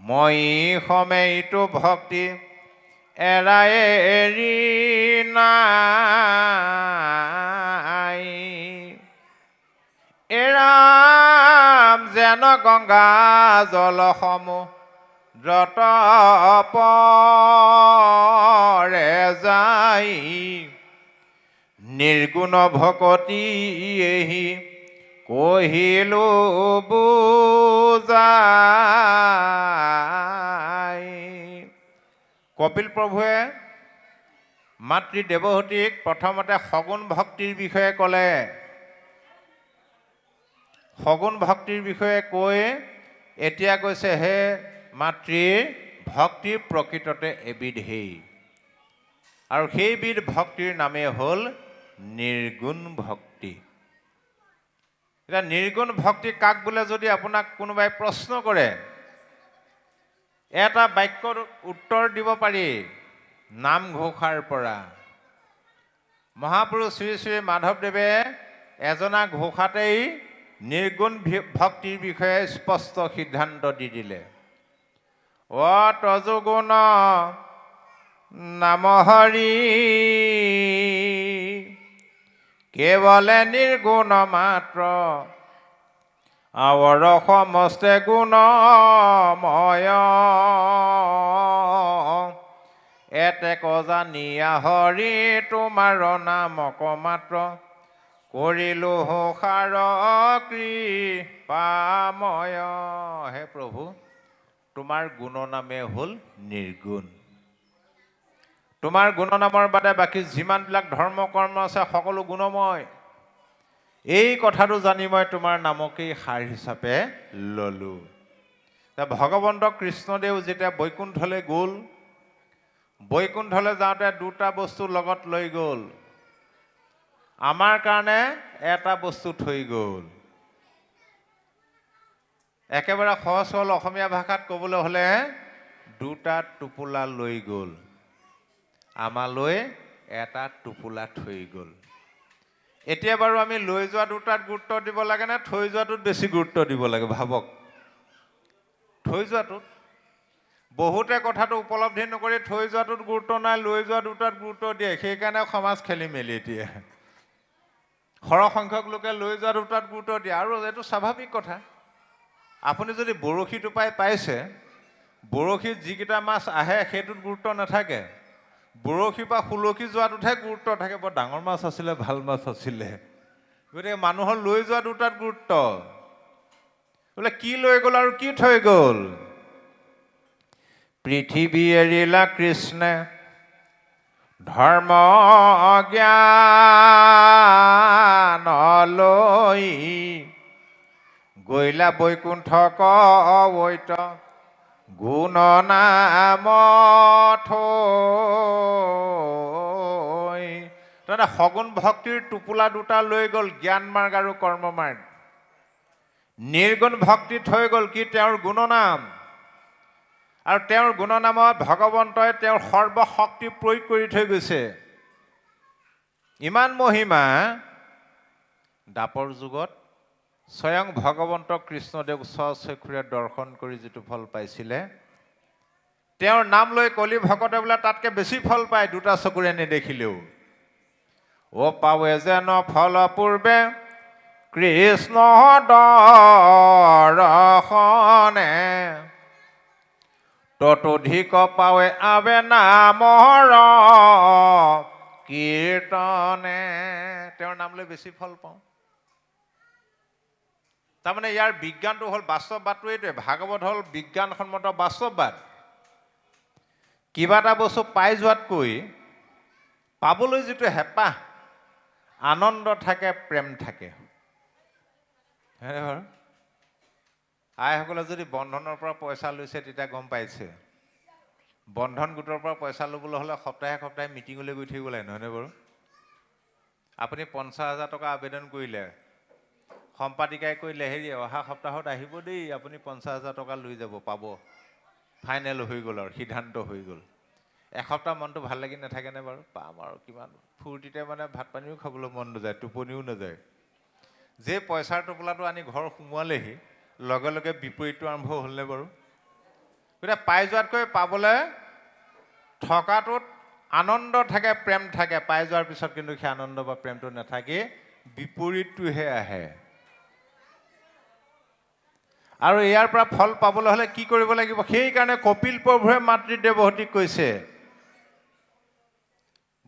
মই সময়েইটো ভক্তি এৰাই এৰি নাই এৰাম যেন গংগা জলসমূহ দ্ৰত পৰে যাই নিৰ্গুণ ভকতি এহি কহিলো বুজাই। কপিল প্ৰভুৱে মাতৃ দেৱহতীক প্ৰথমতে সগুণ ভক্তিৰ বিষয়ে ক'লে। সগুণ ভক্তিৰ বিষয়ে কৈ এতিয়া কৈছে, হে মাতৃ, ভক্তি প্ৰকৃততে এবিধেই, আৰু সেইবিধ ভক্তিৰ নামেই হ'ল নিৰ্গুণ ভক্তি। এতিয়া নিৰ্গুণ ভক্তি কাক বোলে যদি আপোনাক কোনোবাই প্ৰশ্ন কৰে, এটা বাক্যৰ উত্তৰ দিব পাৰি, নামঘোষাৰ পৰা। মহাপুৰুষ শ্ৰী শ্ৰী মাধৱদেৱে এজনা ঘোষাতেই নিৰ্গুণ ভক্তিৰ বিষয়ে স্পষ্ট সিদ্ধান্ত দি দিলে। তজুগুণ নাম হৰি কেৱলে নিৰ্গুণ মাত্ৰ আৱৰ সমস্তে গুণময় এতেক জানিয়া হৰি তোমাৰ নামক মাত্ৰ কৰিলো সাৰ কৃপাময়। হে প্ৰভু, তোমাৰ গুণনামে হ'ল নিৰ্গুণ। তোমাৰ গুণনামৰ বাদে বাকী যিমানবিলাক ধৰ্ম কৰ্ম আছে সকলো গুণময়। এই কথাটো জানি মই তোমাৰ নামকেই সাৰ হিচাপে ললো। ভগৱন্ত কৃষ্ণদেৱ যেতিয়া বৈকুণ্ঠলৈ গ'ল, বৈকুণ্ঠলৈ যাওঁতে দুটা বস্তু লগত লৈ গ'ল। আমাৰ কাৰণে এটা বস্তু থৈ গ'ল। একেবাৰে সহজ সৰল অসমীয়া ভাষাত ক'বলৈ হ'লে দুটা টোপোলা লৈ গ'ল, আমালৈ এটা টোপোলা থৈ গ'ল। এতিয়া বাৰু আমি লৈ যোৱা দুটাত গুৰুত্ব দিব লাগে নে থৈ যোৱাটোত বেছি গুৰুত্ব দিব লাগে? ভাবক। থৈ যোৱাটোত। বহুতে কথাটো উপলব্ধি নকৰি থৈ যোৱাটোত গুৰুত্ব নাই, লৈ যোৱা দুটাত গুৰুত্ব দিয়ে। সেইকাৰণে সমাজ খেলি মেলি দিয়ে। সৰহসংখ্যক লোকে লৈ যোৱা দুটাত গুৰুত্ব দিয়ে, আৰু এইটো স্বাভাৱিক কথা। আপুনি যদি বৰশী টোপাই পাইছে, বৰশীত যিকেইটা মাছ আহে সেইটোত গুৰুত্ব নাথাকে, বৰশী বা সুলকি যোৱাটোতহে গুৰুত্ব থাকে। বৰ ডাঙৰ মাছ আছিলে, ভাল মাছ আছিলে। গতিকে মানুহৰ লৈ যোৱা দুটাত গুৰুত্ব। বোলে কি লৈ গ'ল আৰু কি থৈ গ'ল? পৃথিৱী এৰিলা কৃষ্ণে ধৰ্ম জ্ঞান লৈ গৈলা বৈকুণ্ঠ কৈত গুণ নাম থৈ। তাৰমানে সগুণ ভক্তিৰ টোপোলা দুটা লৈ গ'ল, জ্ঞান মাৰ্গ আৰু কৰ্ম মাৰ্গ। নিৰ্গুণ ভক্তি থৈ গ'ল কি? তেওঁৰ গুণনাম। আৰু তেওঁৰ গুণনামত ভগৱন্তই তেওঁৰ সৰ্বশক্তি প্ৰয়োগ কৰি থৈ গৈছে। ইমান মহিমা, দ্বাপৰ যুগত স্বয়ং ভগৱন্ত কৃষ্ণদেৱ স্বচক্ষুৰে দৰ্শন কৰি যিটো ফল পাইছিলে, তেওঁৰ নাম লৈ কলি ভকতে বোলে তাতকৈ বেছি ফল পায় দুটা চকুৰে নেদেখিলেও। পাৱে যেন ফল পূৰ্বে কৃষ্ণ দৰ্শনে ততোধিক পাৱে আবে নামৰ কীৰ্তনে। তেওঁৰ নাম লৈ বেছি ফল পাওঁ। তাৰমানে ইয়াৰ বিজ্ঞানটো হ'ল, বাস্তৱবাদটো এইটোৱে। ভাগৱত হ'ল বিজ্ঞানসন্মত বাস্তৱবাদ। কিবা এটা বস্তু পাই যোৱাতকৈ পাবলৈ যিটো হেঁপাহ, আনন্দ থাকে, প্ৰেম থাকে। আইসকলে যদি বন্ধনৰ পৰা পইচা লৈছে তেতিয়া গম পাইছে। বন্ধন গোটৰ পৰা পইচা ল'বলৈ হ'লে সপ্তাহে সপ্তাহে মিটিঙলৈ গৈ থাকিব লাগে, নহয়নে বাৰু? আপুনি 50,000 টকা আবেদন কৰিলে, সম্পাদিকাই কৰিলে, হেৰি অহা সপ্তাহত আহিব দেই, আপুনি 50,000 টকা লৈ যাব, পাব। ফাইনেল হৈ গ'ল আৰু, সিদ্ধান্ত হৈ গ'ল। এসপ্তাহ মনটো ভাল লাগি নাথাকেনে বাৰু? পাম আৰু কিমান ফূৰ্তিতে মানে ভাত পানীও খাবলৈ মন নাযায়, টোপনিও নাযায়। যে পইচাৰ টোপোলাটো আনি ঘৰ সোমোৱালেহি, লগে লগে বিপৰীতটো আৰম্ভ হ'লনে বাৰু? গতিকে পাই যোৱাতকৈ পাবলৈ থকাটোত আনন্দ থাকে, প্ৰেম থাকে। পাই যোৱাৰ পিছত কিন্তু সেই আনন্দ বা প্ৰেমটো নাথাকি বিপৰীতটোহে আহে। আৰু ইয়াৰ পৰা ফল পাবলৈ হ'লে কি কৰিব লাগিব? সেইকাৰণে কপিল প্ৰভুৱে মাতৃদেৱহতীক কৈছে,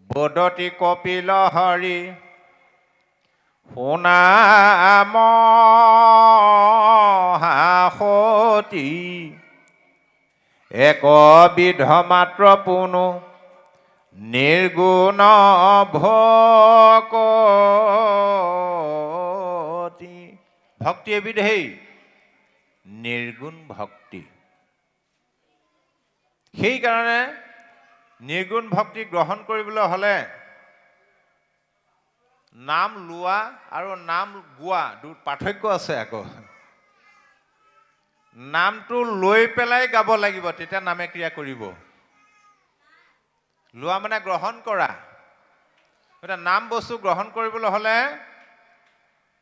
বদতি কপিল হৰি সুনাম হাসতি, একবিধ মাত্ৰ পুনু নিৰ্গুণ ভকতি। ভক্তি এবিধেই নিৰ্গুণ ভক্তি। সেইকাৰণে নিৰ্গুণ ভক্তি গ্ৰহণ কৰিবলৈ হ'লে নাম লোৱা আৰু নাম গোৱা পাৰ্থক্য আছে আকৌ। নামটো লৈ পেলাই গাব লাগিব, তেতিয়া নামে ক্ৰিয়া কৰিব। লোৱা মানে গ্ৰহণ কৰা। এতিয়া নাম বস্তু গ্ৰহণ কৰিবলৈ হ'লে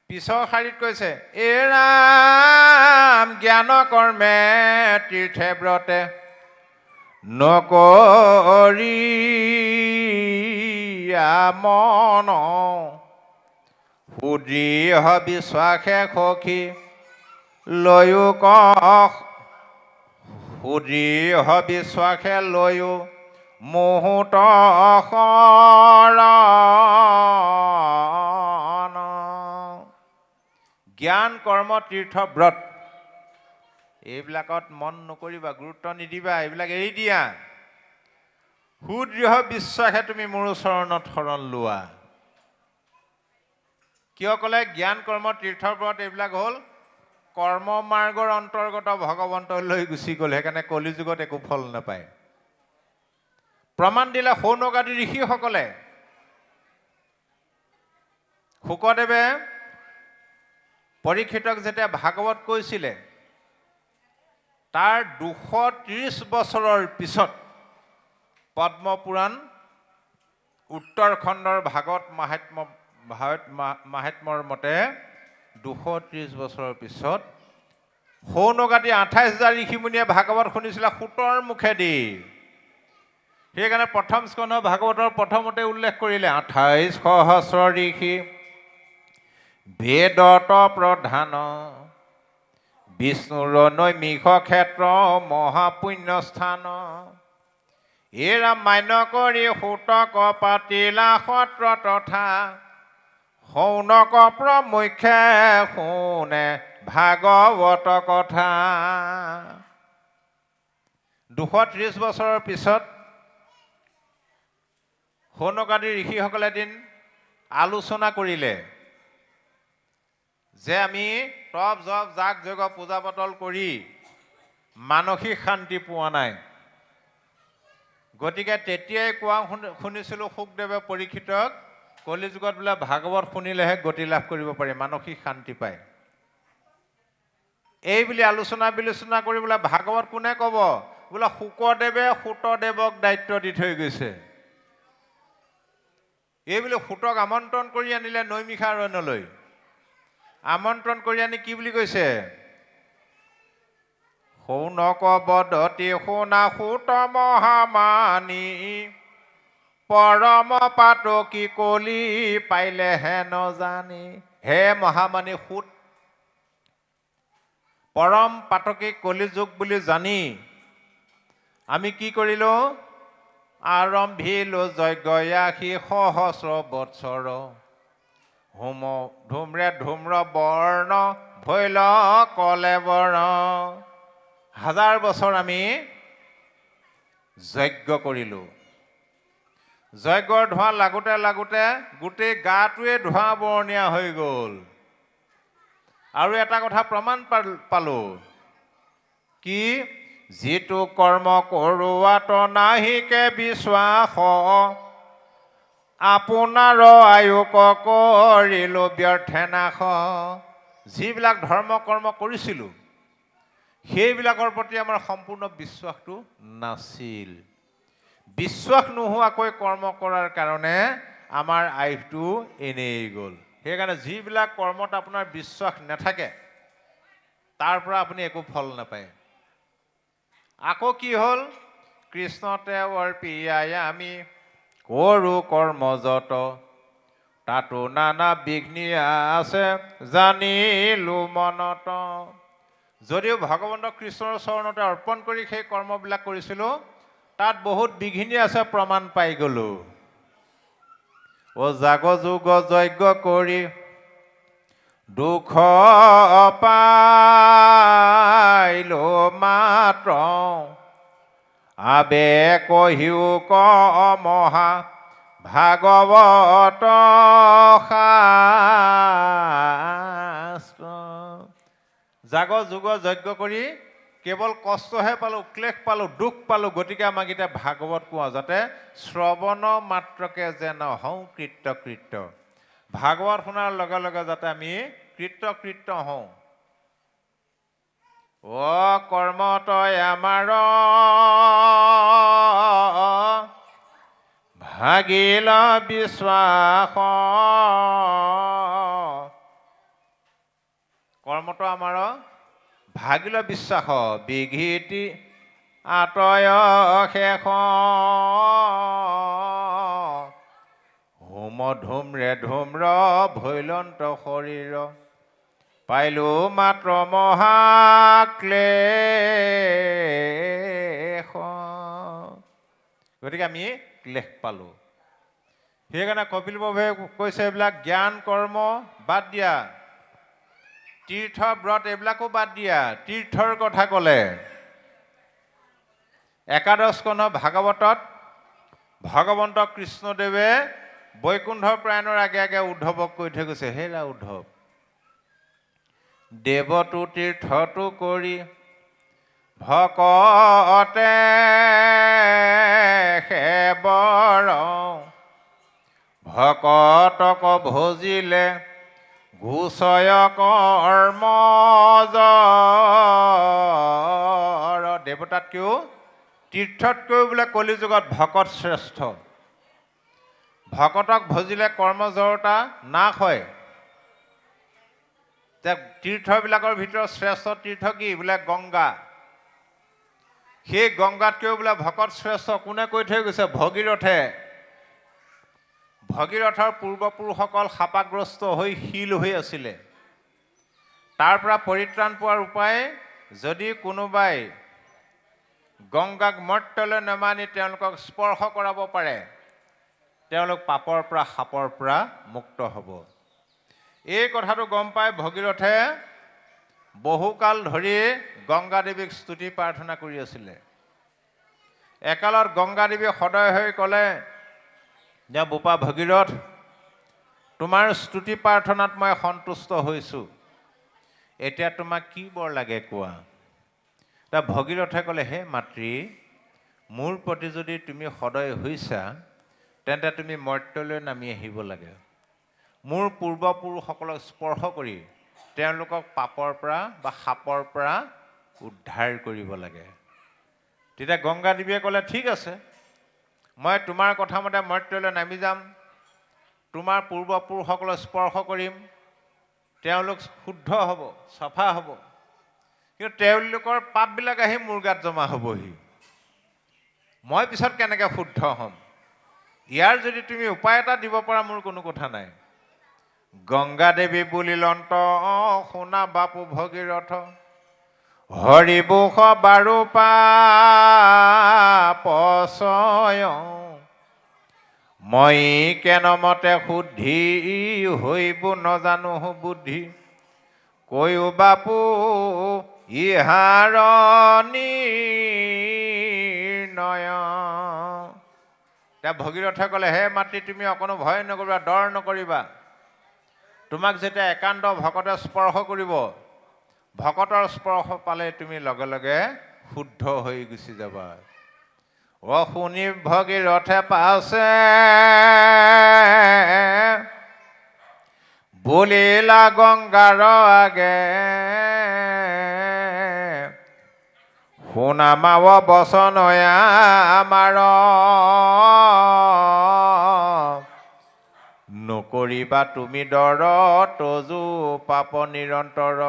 পিছৰ শাৰীত কৈছে, এ ৰাম জ্ঞান কৰ্মে তীৰ্থে ব্ৰতে নকৰি মন, সুদৃঢ় বিশ্বাসে সখী লৈও সুদৃঢ় বিশ্বাসে লৈও মুহূৰ্ত শৰণ। জ্ঞান কৰ্ম তীৰ্থ ব্ৰত এইবিলাকত মন নকৰিবা, গুৰুত্ব নিদিবা, এইবিলাক এৰি দিয়া। সুদৃঢ় বিশ্বাসে তুমি মোৰ চৰণত শৰণ লোৱা। কিয় ক'লে? জ্ঞান কৰ্ম তীৰ্থ ব্ৰত এইবিলাক হ'ল কৰ্ম মাৰ্গৰ অন্তৰ্গত, ভগৱন্তলৈ গুচি গ'ল। সেইকাৰণে কলিযুগত একো ফল নাপায়। প্ৰমাণ দিলে সৌনক আদি ঋষিসকলে। শুকদেৱে পৰীক্ষিতক যেতিয়া ভাগৱত কৈছিলে, তাৰ 230 বছৰৰ পিছত পদ্মপুৰাণ উত্তৰখণ্ডৰ ভাগৱত মাহাত্ম্যৰ মতে 230 বছৰৰ পিছত সৌনক আদি 28,000 ঋষিমুনিয়ে ভাগৱত শুনিছিলে সূতৰ মুখেদি। সেইকাৰণে প্ৰথম স্কন্ধ ভাগৱতৰ প্ৰথমতে উল্লেখ কৰিলে 28 সহস্ৰ ঋষি বেদত প্ৰধান, বিষ্ণুৰ নৈমিষ ক্ষেত্ৰ মহাপুণ্যস্থান, এৰা মান্য কৰি সূতক পাতিলা সত্ৰ তথা, সৌনক প্ৰমুখ্যে শুনে ভাগৱত কথা। 230 বছৰৰ পিছত সৌনক আদি ঋষিসকলে এদিন আলোচনা কৰিলে যে আমি তপ জপ যাগ যজ্ঞ পূজা পাতল কৰি মানসিক শান্তি পোৱা নাই। গতিকে তেতিয়াই কোৱা শুনিছিলোঁ শুকদেৱে পৰীক্ষিতক, কলিযুগত বোলে ভাগৱত শুনিলেহে গতি লাভ কৰিব পাৰি, মানসিক শান্তি পায়। এই বুলি আলোচনা বিলোচনা কৰি বোলে ভাগৱত কোনে ক'ব? বোলে শুকদেৱে সূতদেৱক দায়িত্ব দি থৈ গৈছে। এই বুলি সূতক আমন্ত্ৰণ কৰি আনিলে নৈমিষা অৰণ্যলৈ। আমন্ত্ৰণ কৰি আনি কি বুলি কৈছে? সৌনক বদতি শুনা সূত মহামানী, পৰম পাতকী কলি পাইলেহে নজানি। হে মহামানী সূত, পৰম পাতকী কলিযুগ বুলি জানি আমি কি কৰিলোঁ? আৰম্ভিলোঁ যজ্ঞয়াসী সহস্ৰ বৎসৰ, হোম ধূম্ৰে ধূম্ৰ বৰ্ণ ভৈল কলেবৰ। 1000 বছৰ আমি যজ্ঞ কৰিলোঁ। যজ্ঞৰ ধোঁৱা লাগোতে লাগোতে গোটেই গাটোৱে ধোঁৱা বৰণীয়া হৈ গ'ল। আৰু এটা কথা প্ৰমাণ পালোঁ, কি? যিটো কৰ্ম কৰোৱাত নাহিকে বিশ্বাস, আপোনাৰ আয়ুক কৰিলোঁ ব্যৰ্থে নাশ। যিবিলাক ধৰ্ম কৰ্ম কৰিছিলোঁ সেইবিলাকৰ প্ৰতি আমাৰ সম্পূৰ্ণ বিশ্বাসটো নাছিল। বিশ্বাস নোহোৱাকৈ কৰ্ম কৰাৰ কাৰণে আমাৰ আয়ুটো এনেই গ'ল। সেইকাৰণে যিবিলাক কৰ্মত আপোনাৰ বিশ্বাস নাথাকে তাৰ পৰা আপুনি একো ফল নাপায়। আকৌ কি হ'ল? কৃষ্ণতে অৰ্পিয়াই আমি কৰো কৰ্ম যত, তাতো নানা বিঘ্নি আছে জানিলো মনত। যদিও ভগৱন্ত কৃষ্ণৰ চৰণতে অৰ্পণ কৰি সেই কৰ্মবিলাক কৰিছিলোঁ, তাত বহুত বিঘিনি আছে প্ৰমাণ পাই গ'লো। জাগ যোগ যজ্ঞ কৰি দুখ পাইলো মাত্ৰ, আবে কহিও মহা ভাগৱত শাস্ত্ৰ। জাগ যোগ যজ্ঞ কৰি কেৱল কষ্টহে পালোঁ, ক্লেশ পালোঁ, দুখ পালোঁ। গতিকে আমাক এতিয়া ভাগৱত কোৱা, যাতে শ্ৰৱণ মাত্ৰকে যেন হওঁ কৃত্য। ভাগৱত শুনাৰ লগে লগে যাতে আমি কৃত্য হওঁ। কৰ্ম তই আমাৰ ভাগিল বিশ্বাস, কৰ্মটো আমাৰ ভাগিল বিশ্বাস, বিঘিতি আতয় শেষ, হোম ধূম্ৰে ধূম্ৰ ভৈলন্ত শৰীৰ, পাইলো মাত্ৰ মহাক্লেশ। গতিকে আমি ক্লেশ পালোঁ। সেইকাৰণে কপিল প্ৰভুৱে কৈছে এইবিলাক জ্ঞান কৰ্ম বাদ দিয়া, তীৰ্থ ব্ৰত এইবিলাকো বাদ দিয়া। তীৰ্থৰ কথা ক'লে একাদশ স্কন্ধ ভাগৱতত ভগৱন্ত কৃষ্ণদেৱে বৈকুণ্ঠ প্ৰয়াণৰ আগে আগে উদ্ধৱক কৈ থৈ গৈছে, হেৰা উদ্ধৱ, দেৱতো তীৰ্থটো কৰি ভকতে সেবৰ, ভকতক ভজিলে ঘোষয় কৰ্মজৰ। দেৱতাতকৈও তীৰ্থতকৈও বোলে কলিযুগত ভকত শ্ৰেষ্ঠ। ভকতক ভজিলে কৰ্মজৰতা নাশ হয়। তীৰ্থবিলাকৰ ভিতৰত শ্ৰেষ্ঠ তীৰ্থ কি? বোলে গংগা। সেই গংগাতকৈও বোলে ভকত শ্ৰেষ্ঠ। কোনে কৈ থৈ গৈছে? ভগীৰথে। ভগীৰথৰ পূৰ্বপুৰুষসকল শাপাগ্ৰস্ত হৈ শিল হৈ আছিলে। তাৰ পৰা পৰিত্ৰাণ পোৱাৰ উপায়, যদি কোনোবাই গংগাক মৰ্ত্যলৈ নামানি তেওঁলোকক স্পৰ্শ কৰাব পাৰে, তেওঁলোক পাপৰ পৰা শাপৰ পৰা মুক্ত হ'ব। এই কথাটো গম পাই ভগীৰথে বহুকাল ধৰি গংগা দেৱীক স্তুতি প্ৰাৰ্থনা কৰি আছিলে। একালত গংগা দেৱী সদয় হৈ ক'লে যে বোপা ভগীৰথ, তোমাৰ স্তুতি প্ৰাৰ্থনাত মই সন্তুষ্ট হৈছোঁ, এতিয়া তোমাক কি বৰ লাগে কোৱা। ভগীৰথে ক'লে, হে মাতৃ, মোৰ প্ৰতি যদি তুমি সদয় হৈছা, তেন্তে তুমি মৰ্ত্যলৈ নামি আহিব লাগে। মোৰ পূৰ্বপুৰুষসকলক স্পৰ্শ কৰি তেওঁলোকক পাপৰ পৰা বা শাপৰ পৰা উদ্ধাৰ কৰিব লাগে। তেতিয়া গংগা দেৱীয়ে ক'লে, ঠিক আছে, মই তোমাৰ কথা মতে মৰ্ত্যলৈ নামি যাম, তোমাৰ পূৰ্বপুৰুষসকলক স্পৰ্শ কৰিম, তেওঁলোক শুদ্ধ হ'ব, চাফা হ'ব। কিন্তু তেওঁলোকৰ পাপবিলাক আহি মোৰ গাত জমা হ'বহি। মই পিছত কেনেকৈ শুদ্ধ হ'ম? ইয়াৰ যদি তুমি উপায় এটা দিব পাৰা, মোৰ কোনো কথা নাই। গংগা দেৱী বুলিলন্ত শুনা বাপু ভগীৰথ, হৰিবুষ বাৰু পাপচয়, মই কেনমতে শুদ্ধি হৈব নজানো বুদ্ধি, কৈও বাপু ইহাৰ নিৰ্ণয়। এতিয়া ভগীৰথে ক'লে, হে মাতৃ, তুমি অকণো ভয় নকৰিবা, ডৰ নকৰিবা। তোমাক যেতিয়া একান্ত ভকতে স্পৰ্শ কৰিব, ভকতৰ স্পৰ্শ পালে তুমি লগে লগে শুদ্ধ হৈ গুচি যাবা। শুনি ভগীৰথে পাছে বুলিলা গংগাৰ আগে, শুনামাৱ বচনয়া আমাৰ, নকৰিবা তুমি ডৰ তজু পাপ নিৰন্তৰ,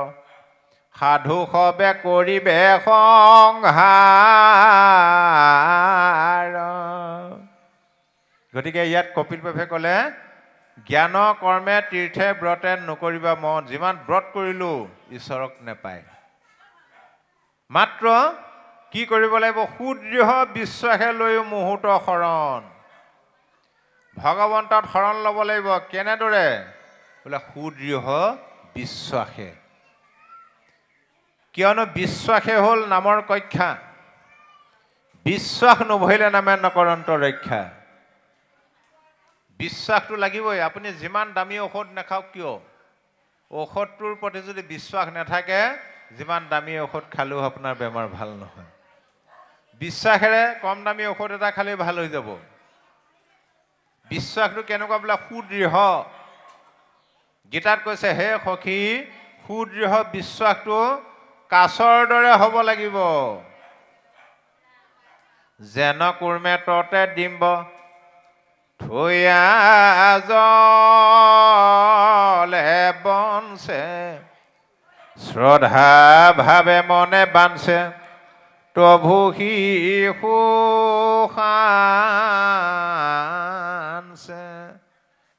সাধু সবে কৰিবে সংহাৰ। গতিকে ইয়াত কপিল প্ৰভে ক'লে জ্ঞান কৰ্মে তীৰ্থে ব্ৰতে নকৰিবা মন। যিমান ব্ৰত কৰিলোঁ ঈশ্বৰক নেপায়। মাত্ৰ কি কৰিব লাগিব? সুদৃঢ় বিশ্বাসে লৈও মুহূৰ্ত শৰণ। ভগৱন্তত শৰণ ল'ব লাগিব। কেনেদৰে? বোলে সুদৃঢ় বিশ্বাসে। কিয়নো বিশ্বাসে হ'ল নামৰ কক্ষা। বিশ্বাস নভৰিলে নামে নকৰন্ত ৰক্ষা। বিশ্বাসটো লাগিবই। আপুনি যিমান দামী ঔষধ নাখাওক কিয়, ঔষধটোৰ প্ৰতি যদি বিশ্বাস নাথাকে, যিমান দামী ঔষধ খালেও আপোনাৰ বেমাৰ ভাল নহয়। বিশ্বাসেৰে কম দামী ঔষধ এটা খালেই ভাল হৈ যাব। বিশ্বাসটো কেনেকুৱা? বোলে সুদৃঢ়। গীতাত কৈছে, হে সখী, সুদৃঢ় বিশ্বাসটো কাছৰ দৰে হ'ব লাগিব। যেন কুৰ্মে ততে ডিম্ব থৈয়া জলে বনছে, শ্ৰদ্ধা ভাৱে মনে বাঞ্ছে, তভু শিশুসানছে।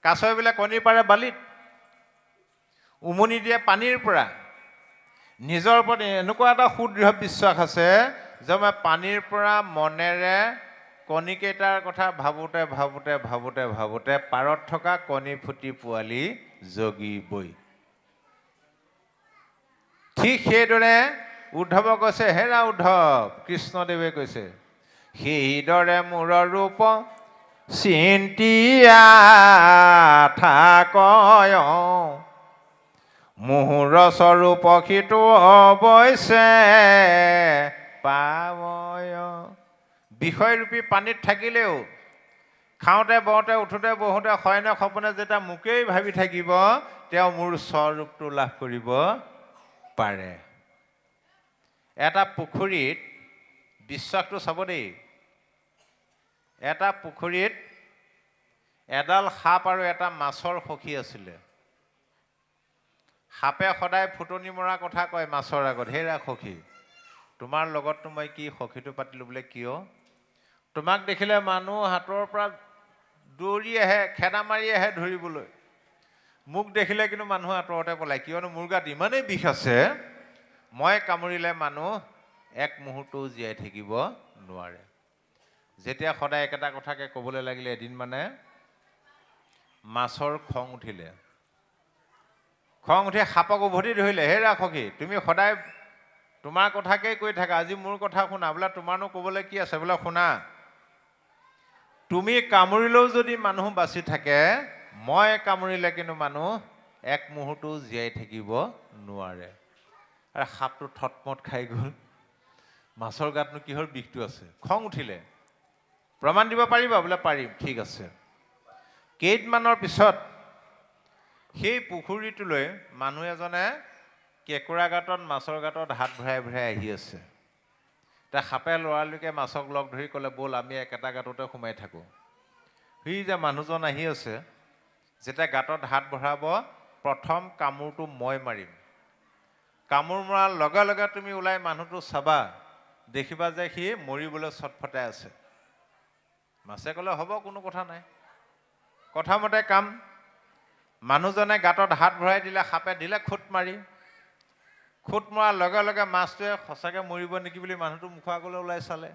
কাছই বোলে কণী পাৰে বালিত, উমনি দিয়ে পানীৰ পৰা। নিজৰ ওপৰত এনেকুৱা এটা সুদৃঢ় বিশ্বাস আছে যে মই পানীৰ পৰা মনেৰে কণীকেইটাৰ কথা ভাবোঁতে ভাবোঁতে ভাবোঁতে ভাবোঁতে পাৰত থকা কণী ফুটি পোৱালি জগিবই। ঠিক সেইদৰে উদ্ধৱক কৈছে, হেৰা উদ্ধৱ, কৃষ্ণদেৱে কৈছে, সেইদৰে মূৰৰ ৰূপ চিন্তিয়া থাকয়, মুহুৰ স্বৰূপ সিটো অৱশ্যে পাৱয়। বিষয়ৰূপী পানীত থাকিলেও খাওঁতে বওঁতে উঠোঁতে বহোঁতে শয়নে সপোনে যেতিয়া মোকেই ভাবি থাকিব, তেওঁ মোৰ স্বৰূপটো লাভ কৰিব পাৰে। এটা পুখুৰীত, বিশ্বাসটো চাব দেই, এটা পুখুৰীত এডাল সাপ আৰু এটা মাছৰ সখী আছিলে। সাপে সদায় ফুটনি মৰা কথা কয় মাছৰ আগত, হেৰা সখী, তোমাৰ লগততো মই কি সখীটো পাতিলোঁ? বোলে কিয়? তোমাক দেখিলে মানুহ হাতৰ পৰা দৌৰি আহে, খেদা মাৰি আহে ধৰিবলৈ। মোক দেখিলে কিন্তু মানুহ আঁতৰতে পলায়। কিয়নো মোৰ গাত ইমানেই বিষ আছে, মই কামুৰিলে মানুহ এক মুহূৰ্তও জীয়াই থাকিব নোৱাৰে। যেতিয়া সদায় একেটা কথাকে ক'বলৈ লাগিলে, এদিন মানে মাছৰ খং উঠিলে। খং উঠি সাপক উভতি ধৰিলে, হেৰা সখী, তুমি সদায় তোমাৰ কথাকেই কৈ থাকা, আজি মোৰ কথা শুনা। বোলে তোমাৰনো ক'বলৈ কি আছে? বোলে শুনা, তুমি কামুৰিলেও যদি মানুহ বাচি থাকে, মই কামুৰিলে কিন্তু মানুহ এক মুহূৰ্তও জীয়াই থাকিব নোৱাৰে। আৰু সাপটো থটমট খাই গ'ল। মাছৰ গাতনো কিহৰ বিষটো আছে? খং উঠিলে, প্ৰমাণ দিব পাৰিবা? বোলে পাৰিম। ঠিক আছে। কেইদিনমানৰ পিছত সেই পুখুৰীটোলৈ মানুহ এজনে কেঁকুৰা গাঁতত মাছৰ গাঁতত হাত ভৰাই ভৰাই আহি আছে। এতিয়া সাপে লৰালৰিকে মাছক লগ ধৰি ক'লে, ব'ল আমি একেটা গাঁততে সোমাই থাকোঁ। সি যে মানুহজন আহি আছে, যেতিয়া গাঁতত হাত ভৰাব, প্ৰথম কামোৰটো মই মাৰিম। কামোৰ মৰাৰ লগে লগে তুমি ওলাই মানুহটো চাবা, দেখিবা যে সি মৰিবলৈ চটফটাই আছে। মাছে ক'লে, হ'ব, কোনো কথা নাই, কথামতে কাম। মানুহজনে গাঁতত হাত ভৰাই দিলে, সাপে দিলে খুট মাৰি। খুট মৰাৰ লগে লগে মাছটোৱে সঁচাকৈ মৰিব নেকি বুলি মানুহটোৰ মুখৰ আগলৈ ওলাই চালে।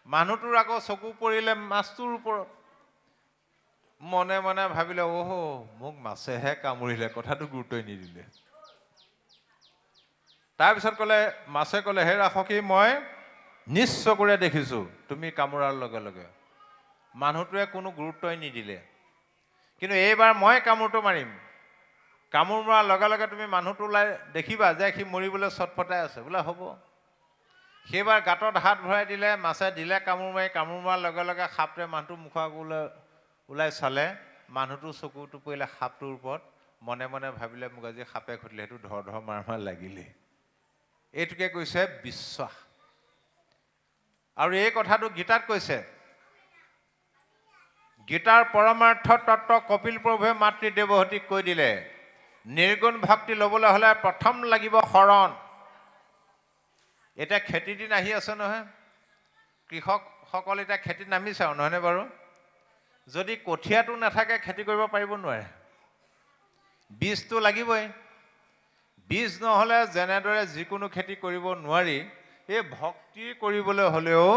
মানুহটোৰ আকৌ চকু পৰিলে মাছটোৰ ওপৰত। মনে মনে ভাবিলে, অহ, মোক মাছেহে কামুৰিলে, কথাটো গুৰুত্বই নিদিলে। তাৰপিছত ক'লে, মাছে ক'লে, হেৰা সখী, মই নিজ চকুৰে দেখিছোঁ তুমি কামোৰাৰ লগে লগে। মানুহটোৱে কোনো গুৰুত্বই নিদিলে। কিন্তু এইবাৰ মই কামোৰটো মাৰিম। কামোৰ মৰাৰ লগে লগে তুমি মানুহটো ওলাই দেখিবা যে সি মৰিবলৈ চটফটাই আছে। বোলে হ'ব। সেইবাৰ গাঁতত হাত ভৰাই দিলে, মাছে দিলে কামোৰ মাৰি। কামোৰ মৰাৰ লগে লগে সাপটোৱে মানুহটোৰ মুখৰ আগলৈ ওলাই চালে, মানুহটোৰ চকুটো পৰিলে সাপটোৰ ওপৰত। মনে মনে ভাবিলে, মোক আজি সাপে খুটিলে, সেইটো ধৰ ধৰ মাৰ মাৰ লাগিলে। এইটোকে কৈছে বিশ্বাস। আৰু এই কথাটো গীতাত কৈছে। গীতাৰ পৰমাৰ্থ তত্ত্ব কপিল প্ৰভুৱে মাতৃ দেৱহতীক কৈ দিলে। নিৰ্গুণ ভক্তি ল'বলৈ হ'লে প্ৰথম লাগিব শৰণ। এতিয়া খেতিৰ দিন আহি আছে নহয়, কৃষকসকল এতিয়া খেতিত নামিছে আৰু নহয়নে বাৰু? যদি কঠীয়াটো নাথাকে খেতি কৰিব পাৰিব নোৱাৰে, বীজটো লাগিবই। বীজ নহ'লে যেনেদৰে যিকোনো খেতি কৰিব নোৱাৰি, এই ভক্তি কৰিবলৈ হ'লেও,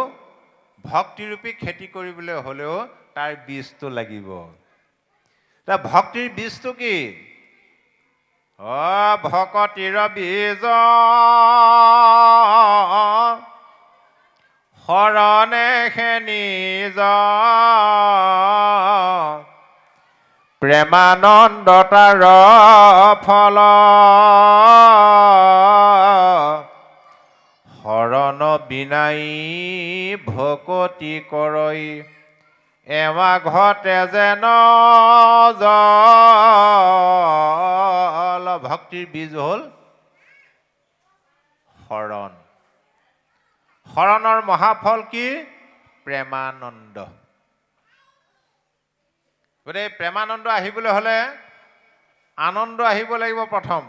ভক্তিৰূপী খেতি কৰিবলৈ হ'লেও তাৰ বীজটো লাগিব। তাৰ ভক্তিৰ বীজটো কি? ভকতিৰ বীজ শৰণে নিজ, প্ৰেমানন্দ তাৰ ফল, শৰণ বিনাই ভকতি কৰৈ, এৱা ঘটে যেন জল। ভক্তিৰ বীজ হ'ল শৰণ। শৰণৰ মহাফল কি? প্ৰেমানন্দ। গতিকে প্ৰেমানন্দ আহিবলৈ হ'লে আনন্দ আহিব লাগিব প্ৰথম,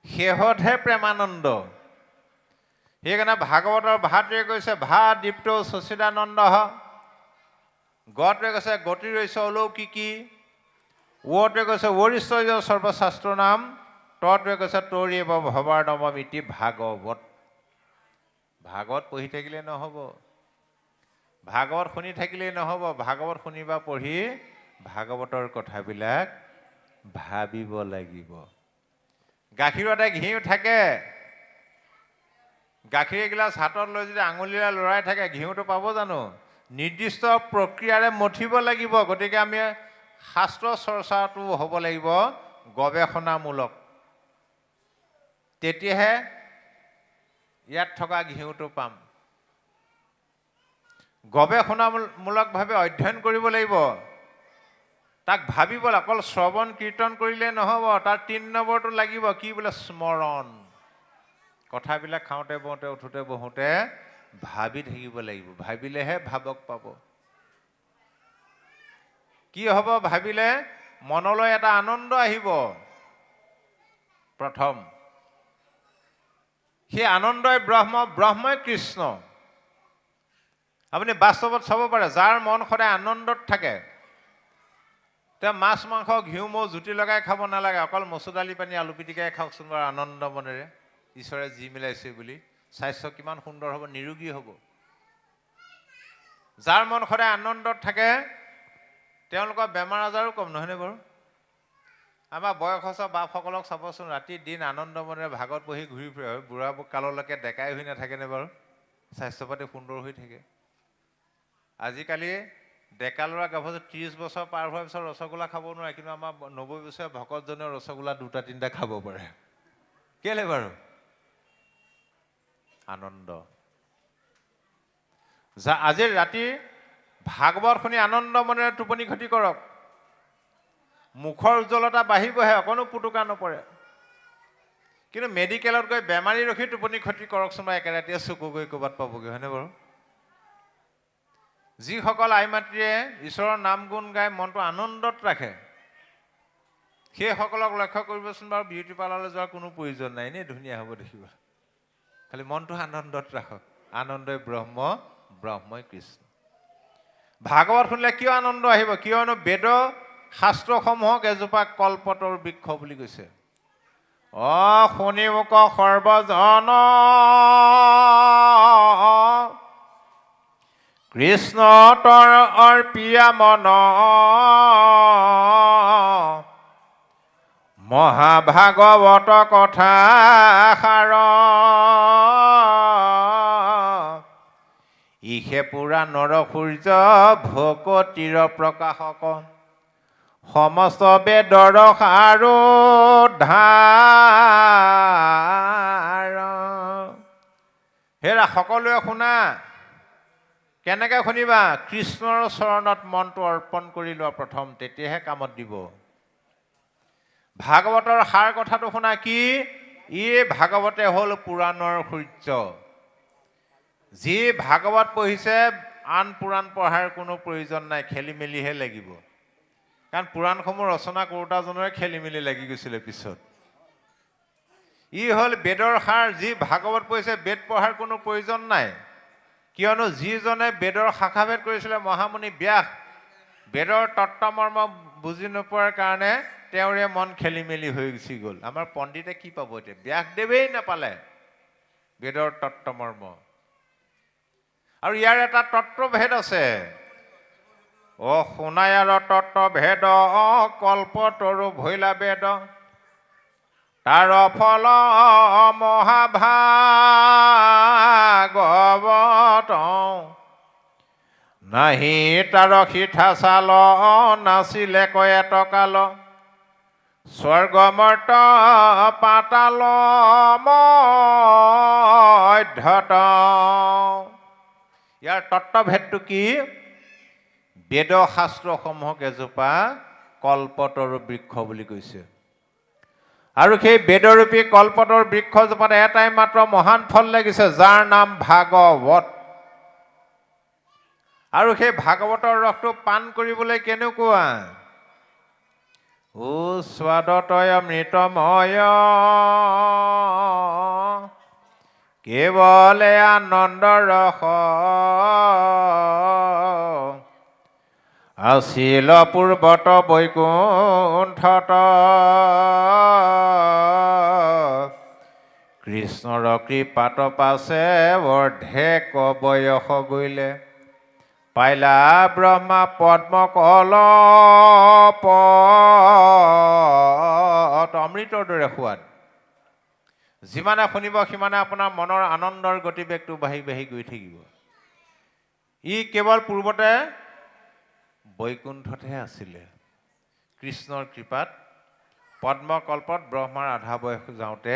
শেহতহে প্ৰেমানন্দ। সেইকাৰণে ভাগৱতৰ ভাটোৱে কৈছে ভা দীপ্ত সচিদানন্দ, গটোৱে কৈছে গতিৰৈছ অলৌকিকী, ৱটোৱে কৈছে ৱৰিষ্ঠ সৰ্বশাস্ত্ৰ নাম, তটোৱে কৈছে তৌৰেৱ ভৱাৰ নৱমিতি ভাগৱত। ভাগৱত পঢ়ি থাকিলে নহ'ব, ভাগৱত শুনি থাকিলেই নহ'ব, ভাগৱত শুনিবা পঢ়ি ভাগৱতৰ কথাবিলাক ভাবিব লাগিব। গাখীৰতে ঘিউ থাকে, গাখীৰ এগিলাচ হাতত লৈ যদি আঙুলিৰে লৰাই থাকে ঘিউটো পাব জানো? নিৰ্দিষ্ট প্ৰক্ৰিয়াৰে মঠিব লাগিব। গতিকে আমি শাস্ত্ৰ চৰ্চাটো হ'ব লাগিব গৱেষণামূলক, তেতিয়াহে ইয়াত থকা ঘিউটো পাম। গৱেষণামূলকভাৱে অধ্যয়ন কৰিব লাগিব, তাক ভাবিব। অকল শ্ৰৱণ কীৰ্তন কৰিলে নহ'ব, তাৰ ৩ নম্বৰটো লাগিব কি বোলে? স্মৰণ। কথাবিলাক খাওঁতে বওঁতে উঠোতে বহোঁতে ভাবি থাকিব লাগিব, ভাবিলেহে ভাবক পাব। কি হ'ব ভাবিলে? মনলৈ এটা আনন্দ আহিব প্ৰথম, সেই আনন্দই ব্ৰহ্ম, ব্ৰহ্মই কৃষ্ণ। আপুনি বাস্তৱত চাব পাৰে, যাৰ মন সদায় আনন্দত থাকে তেওঁ মাছ মাংস ঘিউ মৌ জুতি লগাই খাব নালাগে, অকল মচুৰ দালি পানী আলু পিটিকাই খাওকচোন বাৰু আনন্দ মনেৰে, ঈশ্বৰে যি মিলাইছে বুলি। স্বাস্থ্য কিমান সুন্দৰ হ'ব, নিৰোগী হ'ব। যাৰ মন সদায় আনন্দত থাকে তেওঁলোকৰ বেমাৰ আজাৰো কম, নহয়নে বাৰু? আমাৰ বয়সস্থ বাপসকলক চাবচোন, ৰাতি দিন আনন্দ মনেৰে ভাগত বহি ঘূৰি ফুৰে, বুঢ়া কাললৈকে ডেকাই হৈ নাথাকেনে বাৰু? স্বাস্থ্য পাতি সুন্দৰ হৈ থাকে। আজিকালি ডেকা ল'ৰা গাভৰু 30 বছৰ পাৰ হোৱাৰ পিছত ৰসগোল্লা খাব নোৱাৰে, কিন্তু আমাৰ 90 বছৰীয়া ভকতজনেও ৰসগোল্লা 2-3টা খাব পাৰে। কেলে বাৰু? আনন্দ। আজি ৰাতি ভাগৱত শুনি আনন্দ মনেৰে টোপনি ক্ষতি কৰক, মুখৰ উজ্জ্বলতা বাঢ়িবহে, অকণো পুতুকা নপৰে। কিন্তু মেডিকেলত গৈ বেমাৰী ৰখি টোপনি ক্ষতি কৰকচোন বা একে ৰাতিয়ে চকু গৈ ক'ৰবাত পাবগৈ, হয়নে বাৰু? যিসকল আই মাতৃয়ে ঈশ্বৰৰ নাম গুণ গাই মনটো আনন্দত ৰাখে, সেইসকলক লক্ষ্য কৰিবচোন বাৰু, বিউটি পাৰ্লাৰলৈ যোৱাৰ কোনো প্ৰয়োজন নাই, এনেই ধুনীয়া হ'ব দেখিব। খালি মনটো আনন্দত ৰাখক। আনন্দই ব্ৰহ্ম, ব্ৰহ্মই কৃষ্ণ। ভাগৱত শুনিলে কিয় আনন্দ আহিব? কিয়নো বেদ শাস্ত্ৰসমূহক এজোপা কল্পতৰ বৃক্ষ বুলি কৈছে। শুনিমুক সৰ্বজন কৃষ্ণ তৰ অৰ্পিয়া মন, মহাভাগৱত কথা সাৰ, ইহে পুৰা নৰ সূৰ্য ভকতিৰ প্ৰকাশক, সমস্ত বেদৰ সাৰো ধাৰ। হেৰা সকলোৱে শুনা। কেনেকৈ শুনিবা? কৃষ্ণৰ চৰণত মনটো অৰ্পণ কৰি লোৱা প্ৰথম, তেতিয়াহে কামত দিব। ভাগৱতৰ সাৰ কথাটো শুনা কি? ই ভাগৱতে হ'ল পুৰাণৰ সূৰ্য। যি ভাগৱত পঢ়িছে আন পুৰাণ পঢ়াৰ কোনো প্ৰয়োজন নাই, খেলি মেলিহে লাগিব। কাৰণ পুৰাণসমূহ ৰচনা কৰোঁতাজনৰে খেলি মেলি লাগি গৈছিলে পিছত। ই হ'ল বেদৰ সাৰ। যি ভাগৱত পঢ়িছে বেদ পঢ়াৰ কোনো প্ৰয়োজন নাই, কিয়নো যিজনে বেদৰ শাখাভেদ কৰিছিলে মহামুনি ব্যাস, বেদৰ তত্ত্বমৰ্ম বুজি নোপোৱাৰ কাৰণে তেওঁৰে মন খেলি মেলি হৈ গুচি গ'ল। আমাৰ পণ্ডিতে কি পাব এতিয়া? ব্যাসদেৱেই নাপালে বেদৰ তত্ত্বমৰ্ম। আৰু ইয়াৰ এটা তত্ত্বভেদ আছে। সোণায়াৰ তত্ত্বভেদ কল্পতৰু ভৈলা বেদ, তাৰ ফল মহাভাগৱত, নাহি তাৰ সিঠা চাল, নাছিলে কয়েত কাল, স্বৰ্গমৰ্ত পাতাল মধ্যত। ইয়াৰ তত্ত্বভেদটো কি? বেদ শাস্ত্ৰসমূহক এজোপা কল্পতৰু বৃক্ষ বুলি কৈছে। আৰু সেই বেদৰূপী কল্পতৰু বৃক্ষজোপাত এটাই মাত্ৰ মহান ফল লাগিছে, যাৰ নাম ভাগৱত। আৰু সেই ভাগৱতৰ ৰসটো পান কৰিবলৈ কেনেকুৱা? স্বাদতয় অমৃতময়, কেৱলে আনন্দ ৰস, আছিল পূৰ্বত বৈকুণ্ঠত, কৃষ্ণৰ কৃপাত পাছে অৰ্ধেক বয়স গৈ, পাইলা ব্ৰহ্মা পদ্ম কলপত। অমৃতৰ দৰে সোৱাদ। যিমানে শুনিব সিমানে আপোনাৰ মনৰ আনন্দৰ গতিবেগটো বাঢ়ি বাঢ়ি গৈ থাকিব। ই কেৱল পূৰ্বতে বৈকুণ্ঠতহে আছিলে। কৃষ্ণৰ কৃপাত পদ্মকল্পত ব্ৰহ্মাৰ আধা বয়স যাওঁতে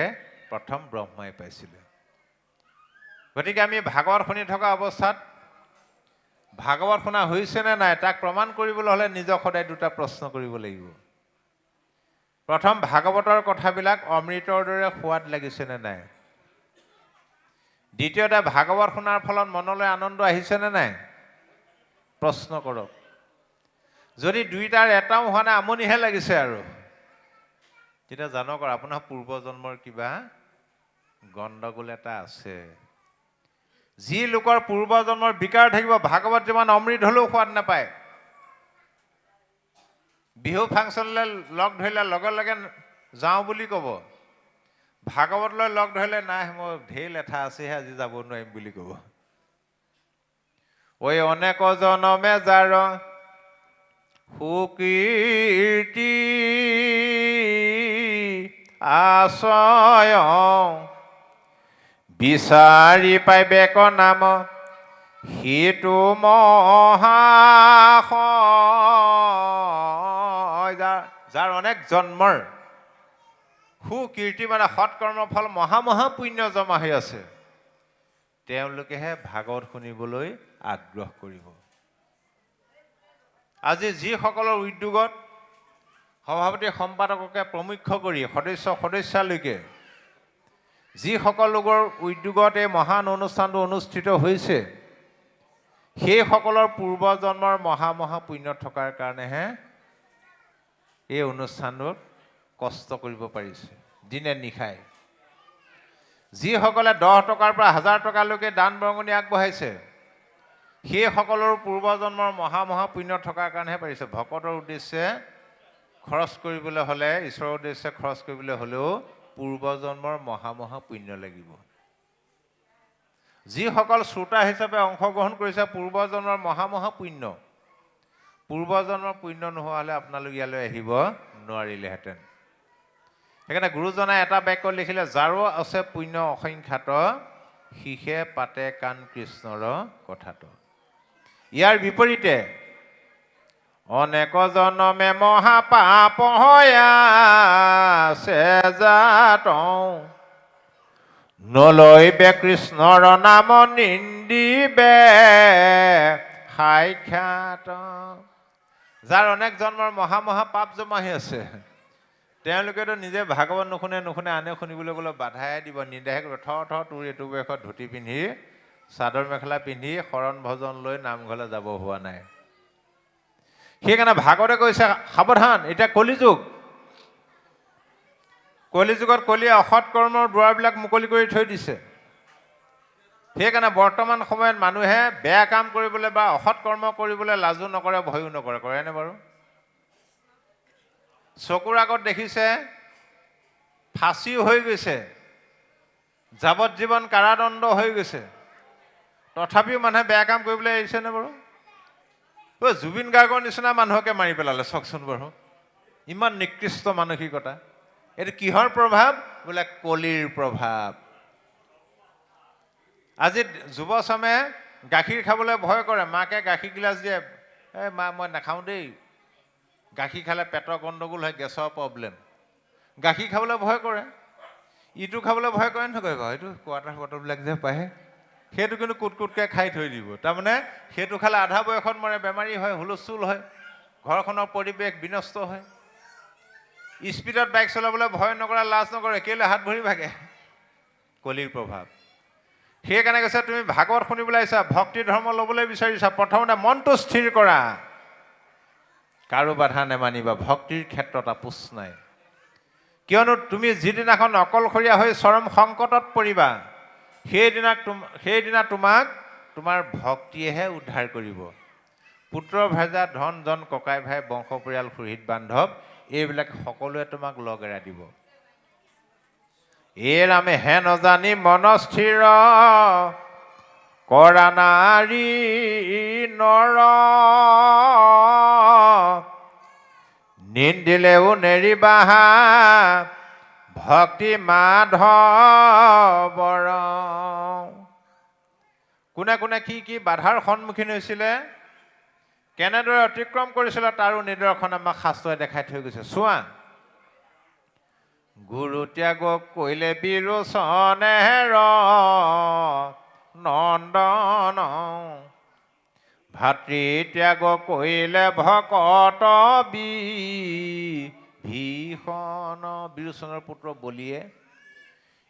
প্ৰথম ব্ৰহ্মাই পাইছিলে। গতিকে আমি ভাগৱত শুনি থকা অৱস্থাত ভাগৱত শুনা হৈছেনে নাই তাক প্ৰমাণ কৰিবলৈ হ'লে নিজক সদায় দুটা প্ৰশ্ন কৰিব লাগিব। প্ৰথম, ভাগৱতৰ কথাবিলাক অমৃতৰ দৰে সোৱাদ লাগিছেনে নাই? দ্বিতীয়তে, ভাগৱত শুনাৰ ফলত মনলৈ আনন্দ আহিছেনে নাই? প্ৰশ্ন কৰক। যদি দুইটাৰ এটাও হোৱা নাই, আমনিহে লাগিছে আৰু, তেতিয়া জানক আপোনাৰ পূৰ্বজন্মৰ কিবা গণ্ডগোল এটা আছে। যি লোকৰ পূৰ্বজন্মৰ বিকাৰ থাকিব, ভাগৱত যিমান অমৃত হ'লেও সোৱাদ নাপায়। বিহু ফাংচনলৈ লগ ধৰিলে লগে লগে যাওঁ বুলি ক'ব, ভাগৱতলৈ লগ ধৰিলে নাই মই ঢেৰ লেঠা আছেহে আজি যাব নোৱাৰিম বুলি ক'ব। ঐ অনেক জনমে যাৰ সুকীৰ্তি আশ্ৰয়, বিচাৰি পাইবেক নাম সিটো মহাশয়। যাৰ অনেক জন্মৰ সুকীৰ্তি মানে সৎকৰ্মৰ ফল মহা মহা পুণ্য জমা হৈ আছে, তেওঁলোকেহে ভাগৱত শুনিবলৈ আগ্ৰহ কৰিব। আজি যিসকলৰ উদ্যোগত সভাপতি সম্পাদককে প্ৰমুখ্য কৰি সদস্যালৈকে যিসকল লোকৰ উদ্যোগত এই মহান অনুষ্ঠানটো অনুষ্ঠিত হৈছে, সেইসকলৰ পূৰ্বজন্মৰ মহা মহা পুণ্য থকাৰ কাৰণেহে এই অনুষ্ঠানটোত কষ্ট কৰিব পাৰিছে দিনে নিশাই। যিসকলে 10 টকাৰ পৰা 1000 টকালৈকে দান বৰঙণি আগবঢ়াইছে, সেইসকলৰ পূৰ্বজন্মৰ মহা মহা পুণ্য থকাৰ কাৰণেহে পাৰিছে। ভকতৰ উদ্দেশ্যে খৰচ কৰিবলৈ হ'লে, ঈশ্বৰৰ উদ্দেশ্যে খৰচ কৰিবলৈ হ'লেও পূৰ্বজন্মৰ মহা মহা পুণ্য লাগিব। যিসকল শ্ৰোতা হিচাপে অংশগ্ৰহণ কৰিছে, পূৰ্বজন্মৰ মহা মহা পুণ্য। পূৰ্বজন্মৰ পুণ্য নোহোৱা হ'লে আপোনালোক ইয়ালৈ আহিব নোৱাৰিলেহেঁতেন। সেইকাৰণে গুৰুজনাই এটা বাক্য লিখিলে, যাৰো আছে পুণ্য অসংখ্যাত, শিষে পাতে কাণ কৃষ্ণৰ কথাত। ইয়াৰ বিপৰীতে অনেক জনমে মহাপাপ আছে জাত, নলৈবে কৃষ্ণৰ নাম নিন্দিবে সাক্ষাৎ। যাৰ অনেক জন্মৰ মহা মহা পাপ জমা হৈ আছে, তেওঁলোকেতো নিজে ভাগৱত নুশুনে আনে শুনিবলৈ গ'লে বাধাই দিব, নিৰ্দেশ কৰিব, তোৰ এইটো বয়সত ধুতি পিন্ধি চাদৰ মেখেলা পিন্ধি শৰণ ভজন লৈ নামঘৰলৈ যাব হোৱা নাই। সেইকাৰণে ভাগৱতে কৈছে সাৱধান, এতিয়া কলিযুগ। কলিযুগত কলিয়ে অসৎ কৰ্মৰ দুৱাৰবিলাক মুকলি কৰি থৈ দিছে। সেইকাৰণে বৰ্তমান সময়ত মানুহে বেয়া কাম কৰিবলৈ বা অসৎ কৰ্ম কৰিবলৈ লাজো নকৰে, ভয়ো নকৰে। কৰেনে বাৰু? চকুৰ আগত দেখিছে ফাঁচি হৈ গৈছে, যাৱজ্জীৱন কাৰাদণ্ড হৈ গৈছে, তথাপিও মানুহে বেয়া কাম কৰিবলৈ এৰিছেনে বাৰু? জুবিন গাৰ্গৰ নিচিনা মানুহকে মাৰি পেলালে, চাওকচোন বাৰু। ইমান নিকৃষ্ট মানসিকতা। এইটো কিহৰ প্ৰভাৱ? বোলে কলিৰ প্ৰভাৱ। আজি যুৱচামে গাখীৰ খাবলৈ ভয় কৰে, মাকে গাখীৰ গিলাচ দিয়ে, এই মা মই নাখাওঁ দেই, গাখীৰ খালে পেটৰ গণ্ডগোল হয়, গেছৰ প্ৰব্লেম। গাখীৰ খাবলৈ ভয় কৰে, ইটো খাবলৈ ভয় কৰে নকৰে বাৰু, এইটো কোৱাটাৰ বটলবিলাক যে পায়, সেইটো কিন্তু কুটকুটকৈ খাই থৈ দিব। তাৰমানে সেইটো খালে আধা বয়সত মৰে, বেমাৰী হয়, হুলস্থুল হয়, ঘৰখনৰ পৰিৱেশ বিনষ্ট হয়। স্পীডত বাইক চলাবলৈ ভয় নকৰে, লাজ নকৰে, কেলৈ হাত ভৰি ভাগে? কলিৰ প্ৰভাৱ। সেইকাৰণে কৈছে তুমি ভাগৱত শুনিবলৈ আহিছা, ভক্তি ধৰ্ম ল'বলৈ বিচাৰিছা, প্ৰথমতে মনটো স্থিৰ কৰা, কাৰো বাধা নেমানিবা। ভক্তিৰ ক্ষেত্ৰত আপোচ নাই। কিয়নো তুমি যিদিনাখন অকলশৰীয়া হৈ চৰম সংকটত পৰিবা, সেইদিনা তোমাক তোমাৰ ভক্তিয়েহে উদ্ধাৰ কৰিব। পুত্ৰ ভাজা, ধন জন, ককাই ভাই, বংশ পৰিয়াল, সুহৃদ বান্ধৱ, এইবিলাক সকলোৱে তোমাক লগ এৰাই দিব। এ ৰামে হে নজানি মনস্থিৰ কৰা নাৰী নৰ, নিন্দিলেও নেৰিবাহা ভক্তি মাধৱৰ। কোনে কোনে কি কি বাধাৰ সন্মুখীন হৈছিলে, কেনেদৰে অতিক্ৰম কৰিছিলে, তাৰো নিদৰ্শন আমাক শাস্ত্ৰই দেখাই থৈ গৈছে। চোৱা, গুৰু ত্যাগ কৰিলে বিৰোচনেৰ নন্দন, ভাতৃ ত্যাগ কৰিলে ভকত বিভীষণ। বিৰোচনৰ পুত্ৰ বলিয়ে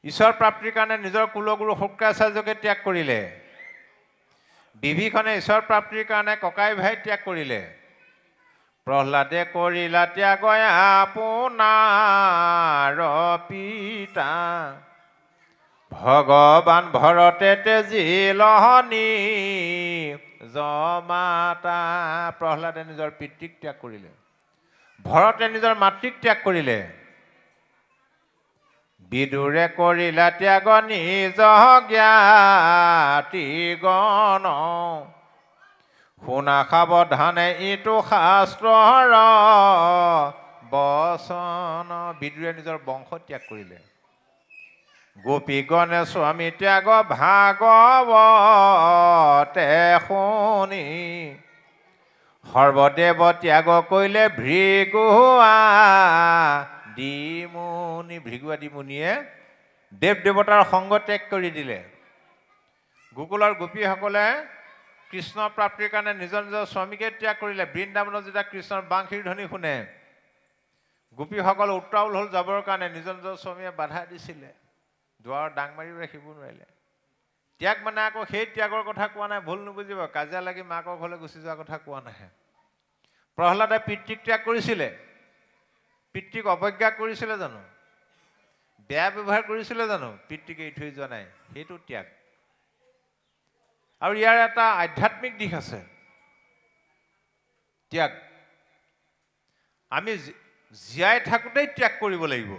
ঈশ্বৰ প্ৰাপ্তিৰ কাৰণে নিজৰ কুলগুৰু শুক্ৰাচাৰ্যকে ত্যাগ কৰিলে। বিভীষণে ঈশ্বৰ প্ৰাপ্তিৰ কাৰণে ককাই ভাই ত্যাগ কৰিলে। প্ৰহ্লাদে কৰিলা ত্যাগ আপোনাৰ পিতা, ভগৱান ভৰতে তেজিলহনি জমাতা। প্ৰহ্লাদে নিজৰ পিতৃক ত্যাগ কৰিলে, ভৰতে নিজৰ মাতৃক ত্যাগ কৰিলে। বিদুৰে কৰিলা ত্যাগ নিজ জ্ঞাতিগণ, শুনা সাৱধানে ইটো শাস্ত্ৰৰ বচন। বিদুৰে নিজৰ বংশ ত্যাগ কৰিলে। গোপীগণে স্বামী ত্যাগ ভাগৱতে শুনি, সৰ্বদেৱ ত্যাগ কৰিলে ভৃগু আদিমুনি। ভৃগু আদিমুনিয়ে দেৱ দেৱতাৰ সংগ ত্যাগ কৰি দিলে। গোকুলৰ গোপীসকলে কৃষ্ণ প্ৰাপ্তিৰ কাৰণে নিজৰ নিজৰ স্বামীকে ত্যাগ কৰিলে। বৃন্দাবনত যেতিয়া কৃষ্ণৰ বাংশীৰ ধ্বনি শুনে, গোপীসকল উত্ৰাৱল হ'ল যাবৰ কাৰণে, নিজৰ নিজৰ স্বামীয়ে বাধা দিছিলে, দুৱাৰৰ ডাং মাৰিও ৰাখিব নোৱাৰিলে। ত্যাগ মানে আকৌ সেই ত্যাগৰ কথা কোৱা নাই, ভুল নুবুজিব, কাজিয়া লাগি মাকৰ ঘৰলৈ গুচি যোৱাৰ কথা কোৱা নাই। প্ৰহ্লাদে পিতৃক ত্যাগ কৰিছিলে, পিতৃক অৱজ্ঞা কৰিছিলে জানো? বেয়া ব্যৱহাৰ কৰিছিলে জানো? পিতৃক এৰি থৈ যোৱা নাই, সেইটো ত্যাগ। আৰু ইয়াৰ এটা আধ্যাত্মিক দিশ আছে। ত্যাগ আমি জীয়াই থাকোঁতেই ত্যাগ কৰিব লাগিব।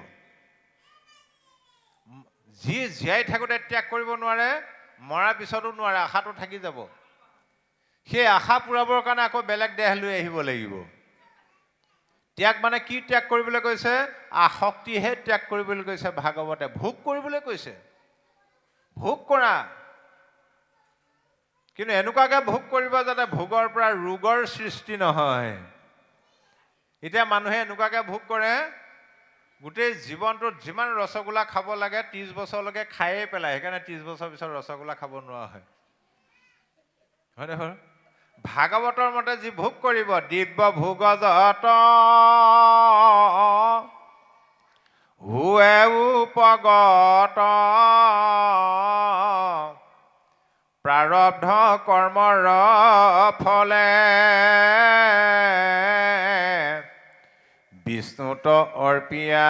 যি জীয়াই থাকোঁতে ত্যাগ কৰিব নোৱাৰে, মৰাৰ পিছতো নোৱাৰে, আশাটো থাকি যাব। সেই আশা পূৰাবৰ কাৰণে আকৌ বেলেগ দেহ লৈ আহিব লাগিব। ত্যাগ মানে কি ত্যাগ কৰিবলৈ কৈছে? আসক্তিহে ত্যাগ কৰিবলৈ কৈছে ভাগৱতে। ভোগ কৰিবলৈ কৈছে, ভোগ কৰা, কিন্তু এনেকুৱাকৈ ভোগ কৰিব যাতে ভোগৰ পৰা ৰোগৰ সৃষ্টি নহয়। এতিয়া মানুহে এনেকুৱাকৈ ভোগ কৰে, গোটেই জীৱনটোত যিমান ৰসগোল্লা খাব লাগে 30 বছৰলৈকে খায়েই পেলায়, সেইকাৰণে 30 বছৰ পিছত ৰসগোল্লা খাব নোৱাৰা হয়। হয়নে হয়? ভাগৱতৰ মতে যি ভোগ কৰিব, দিব্য ভোগ যত হুৱে উপগত, প্ৰাৰব্ধ কৰ্মৰ ফলে বিষ্ণুত অৰ্পিয়া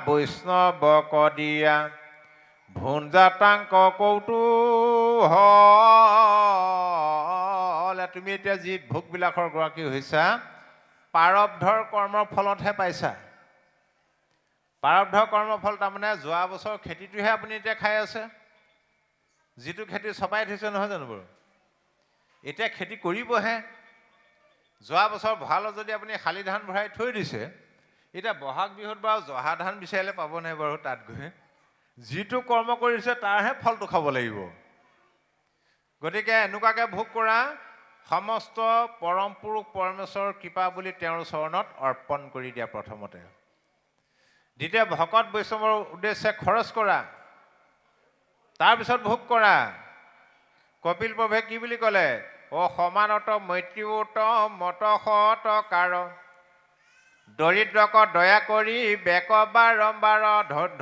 বৈষ্ণৱক দিয়া ভুঞ্জাতাংক কৌতূহল। তুমি এতিয়া যি ভোগবিলাকৰ গৰাকী হৈছা প্ৰাৰব্ধৰ কৰ্মৰ ফলতহে পাইছা। প্ৰাৰব্ধ কৰ্মফল তাৰমানে যোৱা বছৰ খেতিটোহে আপুনি এতিয়া খাই আছে, যিটো খেতি চপাই থৈছে নহয় জানো বাৰু, এতিয়া খেতি কৰিবহে। যোৱা বছৰ ভঁৰালত যদি আপুনি শালি ধান ভৰাই থৈ দিছে, এতিয়া বহাগ বিহুত বাৰু জহা ধান বিচাৰিলে পাব নাই বাৰু, তাত গৈ যিটো কৰ্ম কৰিছে তাৰহে ফলটো খাব লাগিব। গতিকে এনেকুৱাকৈ ভোগ কৰা, সমস্ত পৰম পুৰুষ পৰমেশ্বৰৰ কৃপা বুলি তেওঁৰ চৰণত অৰ্পণ কৰি দিয়া প্ৰথমতে। দ্বিতীয়, ভকত বৈষ্ণৱৰ উদ্দেশ্যে খৰচ কৰা, তাৰপিছত ভোগ কৰা। কপিল প্ৰভুৱে কি বুলি ক'লে? অ সমানত মৈত্ৰীওত মত সত কাৰ দৰিদ্ৰক দয়া কৰি বেক বাৰম্বাৰ।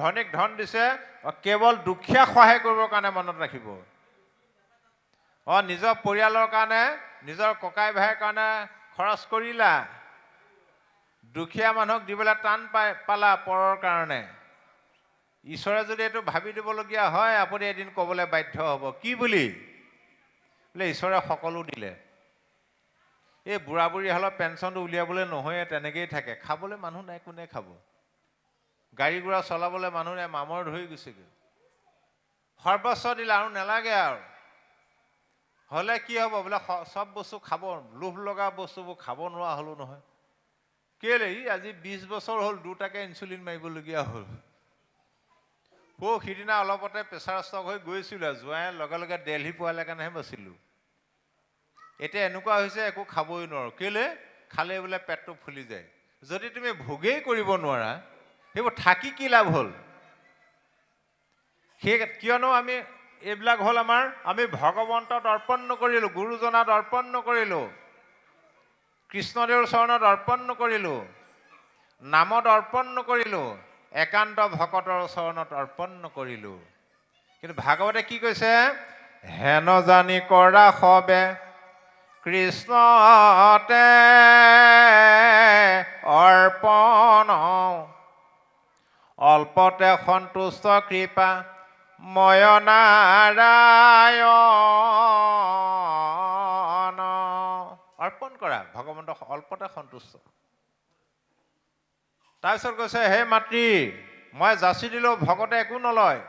ধনীক ধন দিছে, কেৱল দুখীয়া সহায় কৰিবৰ কাৰণে মনত ৰাখিব। নিজৰ পৰিয়ালৰ কাৰণে, নিজৰ ককাই ভাইৰ কাৰণে খৰচ কৰিলা, দুখীয়া মানুহক দিবলৈ টান পালা পৰৰ কাৰণে। ঈশ্বৰে যদি এইটো ভাবি দিবলগীয়া হয়, আপুনি এদিন ক'বলৈ বাধ্য হ'ব। কি বুলি? বোলে ঈশ্বৰে সকলো দিলে, এই বুঢ়া বুঢ়ী হালৰ পেঞ্চনটো উলিয়াবলৈ নহয়ে, তেনেকেই থাকে। খাবলৈ মানুহ নাই, কোনে খাব? গাড়ী ঘোঁৰা চলাবলৈ মানুহ নাই, মামৰ ধৰি গৈছেগৈ। সৰ্বস্ব দিলে আৰু নালাগে আৰু। হ'লে কি হ'ব? বোলে চব বস্তু খাব, লোভ লগা বস্তুবোৰ খাব নোৱাৰা হ'লো নহয়। কেলে? আজি 20 বছৰ হ'ল, দুটাকে ইনচুলিন মাৰিবলগীয়া হ'ল। সিদিনা অলপতে প্ৰেছাৰ ষ্টক হৈ গৈছিলোঁ, যোৱাই লগে লগে দেলহি পোৱালে কাৰণেহে বাচিলোঁ। এতিয়া এনেকুৱা হৈছে, একো খাবই নোৱাৰোঁ। কেলে? খালে বোলে পেটটো ফুলি যায়। যদি তুমি ভোগেই কৰিব নোৱাৰা, সেইবোৰ থাকি কি লাভ হ'ল? কিয়নো এইবিলাক হ'ল আমি ভগৱন্তত অৰ্পণ নকৰিলোঁ, গুৰুজনাত অৰ্পণ নকৰিলোঁ, কৃষ্ণদেৱৰ চৰণত অৰ্পণ নকৰিলোঁ, নামত অৰ্পণ নকৰিলোঁ, একান্ত ভকতৰ চৰণত অৰ্পণ নকৰিলোঁ। কিন্তু ভাগৱতে কি কৈছে? হেন জানি কৰা সবে কৃষ্ণতে অৰ্পণ, অল্পতে সন্তুষ্ট কৃপা ময় নাৰায়ণ। অৰ্পণ কৰা, ভগৱন্তক অল্পতে সন্তুষ্ট। তাৰপিছত কৈছে, হে মাতৃ, মই যাচি দিলেও ভকতে একো নলয়।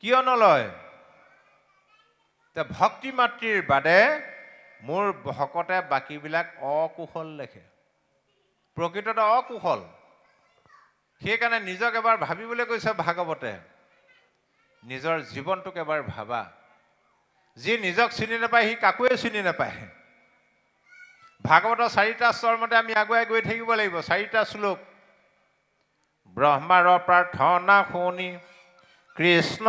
কিয় নলয়? ভক্তি মাতৃৰ বাদে মোৰ ভকতে বাকীবিলাক অকুশল লেখে, প্ৰকৃততে অকুশল। সেইকাৰণে নিজক এবাৰ ভাবিবলৈ কৈছে ভাগৱতে। নিজৰ জীৱনটোক এবাৰ ভাবা। যি নিজক চিনি নাপায়, সি কাকোৱে চিনি নাপায়। ভাগৱতৰ 4টা স্তৰমতে আমি আগুৱাই গৈ থাকিব লাগিব। 4টা শ্লোক। ব্ৰহ্মাৰ প্ৰাৰ্থনা শুনি কৃষ্ণ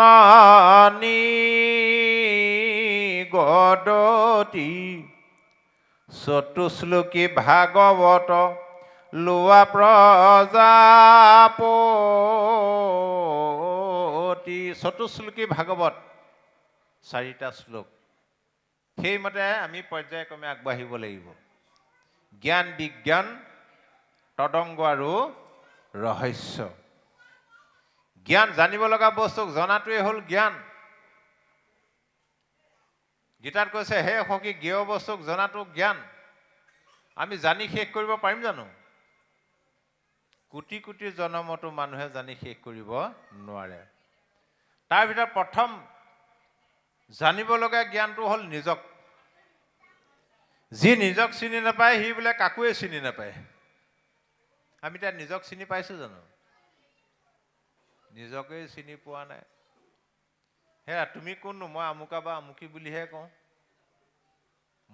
গদতি, চতুশ্লোকী ভাগৱত লোৱা প্ৰজাপতি। চতুশ্লোকী ভাগৱত 4টা শ্লোক। সেইমতে আমি পৰ্যায়ক্ৰমে আগবাঢ়িব লাগিব। জ্ঞান বিজ্ঞান তদংগ আৰু ৰহস্য। জ্ঞান, জানিব লগা বস্তুক জনাটোৱে হ'ল জ্ঞান। গীতাত কৈছে, হে সখী, জ্ঞেয় বস্তুক জনাটো জ্ঞান। আমি জানি শেষ কৰিব পাৰিম জানো? কোটি কোটি জনমতো মানুহে জানি শেষ কৰিব নোৱাৰে। তাৰ ভিতৰত প্ৰথম জানিব লগা জ্ঞানটো হ'ল নিজক। যি নিজক চিনি নাপায়, সি বোলে কাকোৱে চিনি নাপায়। আমি এতিয়া নিজক চিনি পাইছোঁ জানো? নিজকেই চিনি পোৱা নাই। হেৰা, তুমি কোননো? মই আমুকা বা আমুকী বুলিহে কওঁ।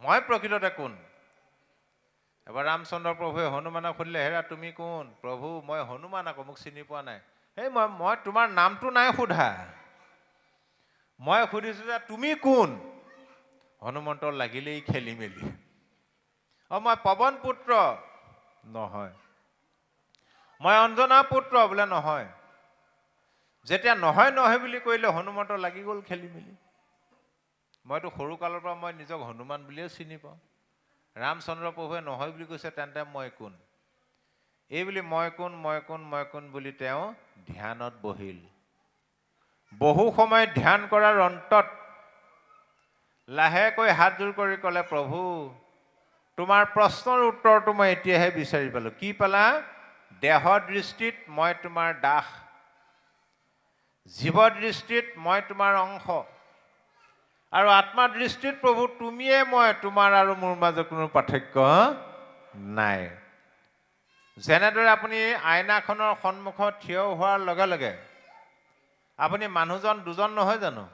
মই প্ৰকৃততে কোন? এবাৰ ৰামচন্দ্ৰ প্ৰভুৱে হনুমানক সুধিলে, হেৰা তুমি কোন? প্ৰভু, মই হনুমান, আকৌ মোক চিনি পোৱা নাই। সেই মই তোমাৰ নামটো নাই সোধা, মই সুধিছোঁ যে তুমি কোন? হনুমন্তৰ লাগিলেই খেলি মেলি। মই পৱন পুত্ৰ। নহয়। মই অঞ্জনা পুত্ৰ। বোলে নহয়। যেতিয়া নহয় নহয় বুলি কৰিলে হনুমন্তৰ লাগি গ'ল খেলি মেলি। মইতো সৰু কালৰ পৰা মই নিজক হনুমান বুলিয়ে চিনি পাওঁ। ৰামচন্দ্ৰ প্ৰভুৱে নহয় বুলি কৈছে, তেন্তে মই কোন? এই বুলি মই কোন বুলি তেওঁ ধ্যানত বহিল। বহু সময় ধ্যান কৰাৰ অন্তত লাহেকৈ হাতযোৰ কৰি ক'লে, প্ৰভু তোমাৰ প্ৰশ্নৰ উত্তৰটো মই এতিয়াহে বিচাৰি পালোঁ। কি পালা? দেহ দৃষ্টিত মই তোমাৰ দাস, জীৱ দৃষ্টিত মই তোমাৰ অংশ, আৰু আত্মা দৃষ্টিত প্ৰভু তুমিয়ে মই, তোমাৰ আৰু মোৰ মাজত কোনো পাৰ্থক্য নাই। যেনেদৰে আপুনি আইনাখনৰ সন্মুখত থিয় হোৱাৰ লগে লগে আপুনি মানুহজন দুজন নহয় জানো?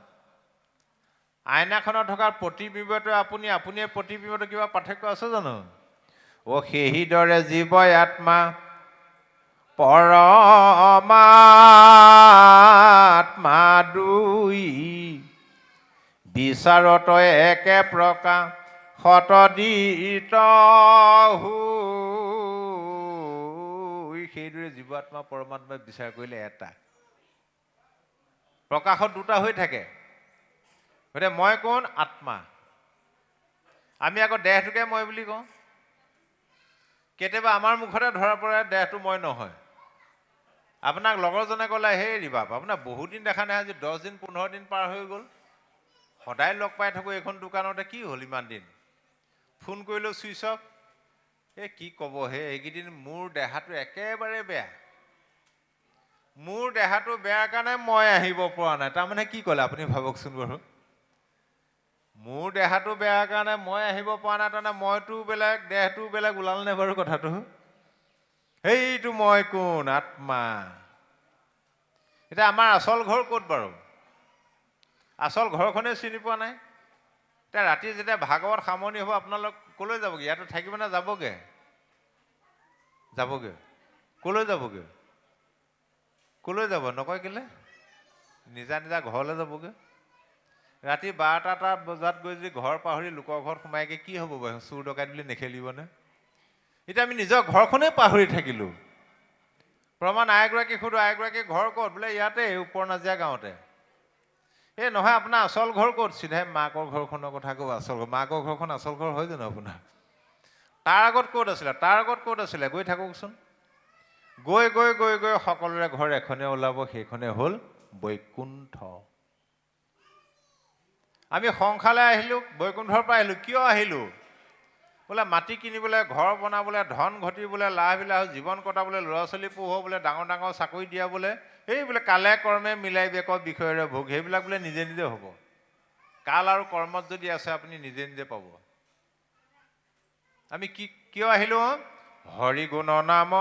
আইনাখনত থকা প্ৰতিবিম্বটো আপুনিয়ে প্ৰতিবিম্বটো কিবা পাৰ্থক্য আছে জানো? সেইদৰে জীৱই আত্মা পৰমাত্মা দুই বিচাৰত একে প্ৰকাৰ শতদিত সেইদৰে জীৱাত্মা পৰমাত্মাই বিচাৰ কৰিলে এটা। প্ৰকাশত দুটা হৈ থাকে। গতিকে মই কোন? আত্মা। আমি আকৌ দেহটোকে মই বুলি কওঁ। কেতিয়াবা আমাৰ মুখতে ধৰা পৰে দেহটো মই নহয়। আপোনাক লগৰজনে ক'লে, হেই ৰিবাপ, আপোনাক বহুত দিন দেখা নাই, আজি 10 দিন 15 দিন পাৰ হৈ গ'ল, সদায় লগ পাই থাকোঁ এইখন দোকানতে, কি হ'ল ইমান দিন? ফোন কৰিলেও চুইচ অফ। কি ক'ব হে, এইকেইদিন মোৰ দেহাটো একেবাৰে বেয়া। মোৰ দেহাটো বেয়াৰ কাৰণে মই আহিব পৰা নাই। তাৰমানে কি ক'লে আপুনি ভাবকচোন বাৰু। মোৰ দেহাটো বেয়াৰ কাৰণে মই আহিব পৰা নাই, তাৰমানে মইতো বেলেগ দেহটোও বেলেগ, ওলাল নে বাৰু কথাটো? সেইটো মই কোন? আত্মা। এতিয়া আমাৰ আচল ঘৰ ক'ত বাৰু? আচল ঘৰখনেই চিনি পোৱা নাই। এতিয়া ৰাতি যেতিয়া ভাগৱত সামৰণি হ'ব, আপোনালোক ক'লৈ যাবগৈ? ইয়াতে থাকিব নে যাবগৈ? যাবগৈ। ক'লৈ যাবগৈ? ক'লৈ যাব নকয় কেলে? নিজা নিজা ঘৰলৈ যাবগৈ। ৰাতি 12টা বজাত গৈ যদি ঘৰ পাহৰি লোকৰ ঘৰত সোমাইগে কি হ'ব বাৰু? চুৰ ডকাইত বুলি নেখেলিবনে? এতিয়া আমি নিজৰ ঘৰখনেই পাহৰি থাকিলোঁ। প্ৰমাণ আইগৰাকী সুধো, আইগৰাকী ঘৰ ক'ত? বোলে ইয়াতে, ওপৰ নাজিয়া গাঁৱতে। নহয়, আপোনাৰ আচল ঘৰ ক'ত? চিধাই মাকৰ ঘৰখনৰ কথা ক'ব। আচল ঘৰ, মাকৰ ঘৰখন আচল ঘৰ হয় জানো আপোনাৰ? তাৰ আগত ক'ত আছিলে? তাৰ আগত ক'ত আছিলে? গৈ থাককচোন। গৈ গৈ গৈ গৈ সকলোৰে ঘৰ এখনে ওলাব, সেইখনে হ'ল বৈকুণ্ঠ। আমি সংসাৰলৈ আহিলোঁ, বৈকুণ্ঠৰ পৰা আহিলোঁ। কিয় আহিলোঁ? বোলে মাটি কিনিবলৈ, ঘৰ বনাবলৈ, ধন ঘটিবলৈ, লাভ বিলাহ, জীৱন কটাবলৈ, ল'ৰা ছোৱালী পঢ়ুৱাবলৈ, ডাঙৰ ডাঙৰ চাকৰি দিয়াবলৈ, এই বোলে কালে কৰ্মে মিলাই বেক বিষয়েৰে ভোগ, সেইবিলাক বোলে নিজে নিজে হ'ব। কাল আৰু কৰ্মত যদি আছে আপুনি নিজে নিজে পাব। আমি কিয় আহিলোঁ? হৰি গুণ নাম